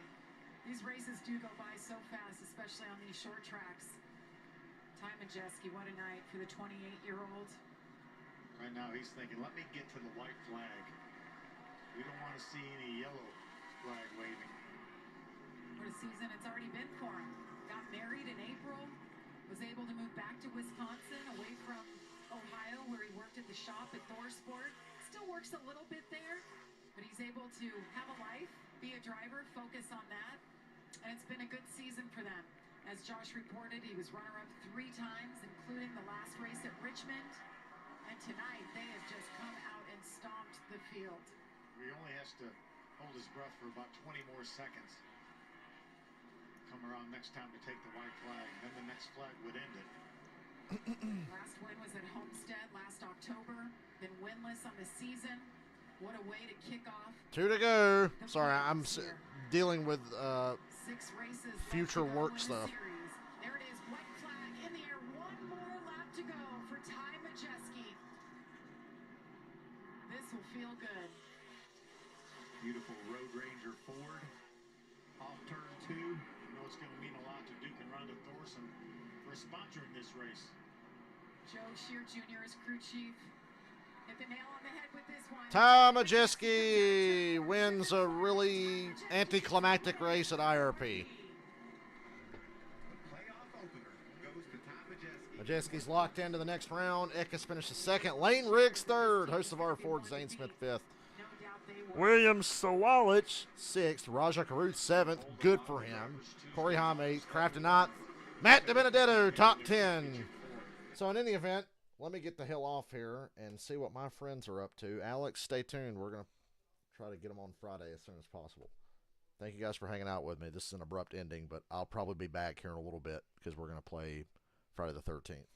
These races do go by so fast, especially on these short tracks. Ty Majeski, what a night for the 28-year-old. Right now he's thinking, let me get to the white flag. We don't want to see any yellow flag waving. What a season it's already been for him. Got married in April, was able to move back to Wisconsin, away from Ohio, where he worked at the shop at ThorSport. Still works a little bit there, but he's able to have a life, be a driver, focus on that. And it's been a good season for them. As Josh reported, he was runner-up 3 times, including the last race at Richmond. And tonight, they have just come out and stomped the field. He only has to hold his breath for about 20 more seconds. Come around next time to take the white flag. Then the next flag would end it. Last win was at Homestead last October. Been winless on the season. What a way to kick off. 2 to go. Sorry, I'm dealing with 6 races future work stuff. There it is, white flag in the air. 1 more lap to go for Ty Majeski. This will feel good. Beautiful Road Ranger Ford. Off turn 2. You know it's going to mean a lot to Duke and Rhonda Thorson for sponsoring this race. Joe Shear Jr. is crew chief. Hit the nail on the head with this one. Ty Majeski wins a really anticlimactic race at IRP. Majeski's locked into the next round. Eckes finishes 2nd. Lane Riggs 3rd. Host of our Ford, Zane Smith 5th. William Sawalich 6th. Raja Caruth 7th. Good for him. Corey Haim 8th. Crafton 9th. Matt DiBenedetto top 10. So in any event, let me get the hell off here and see what my friends are up to. Alex, stay tuned. We're going to try to get them on Friday as soon as possible. Thank you guys for hanging out with me. This is an abrupt ending, but I'll probably be back here in a little bit because we're going to play Friday the 13th.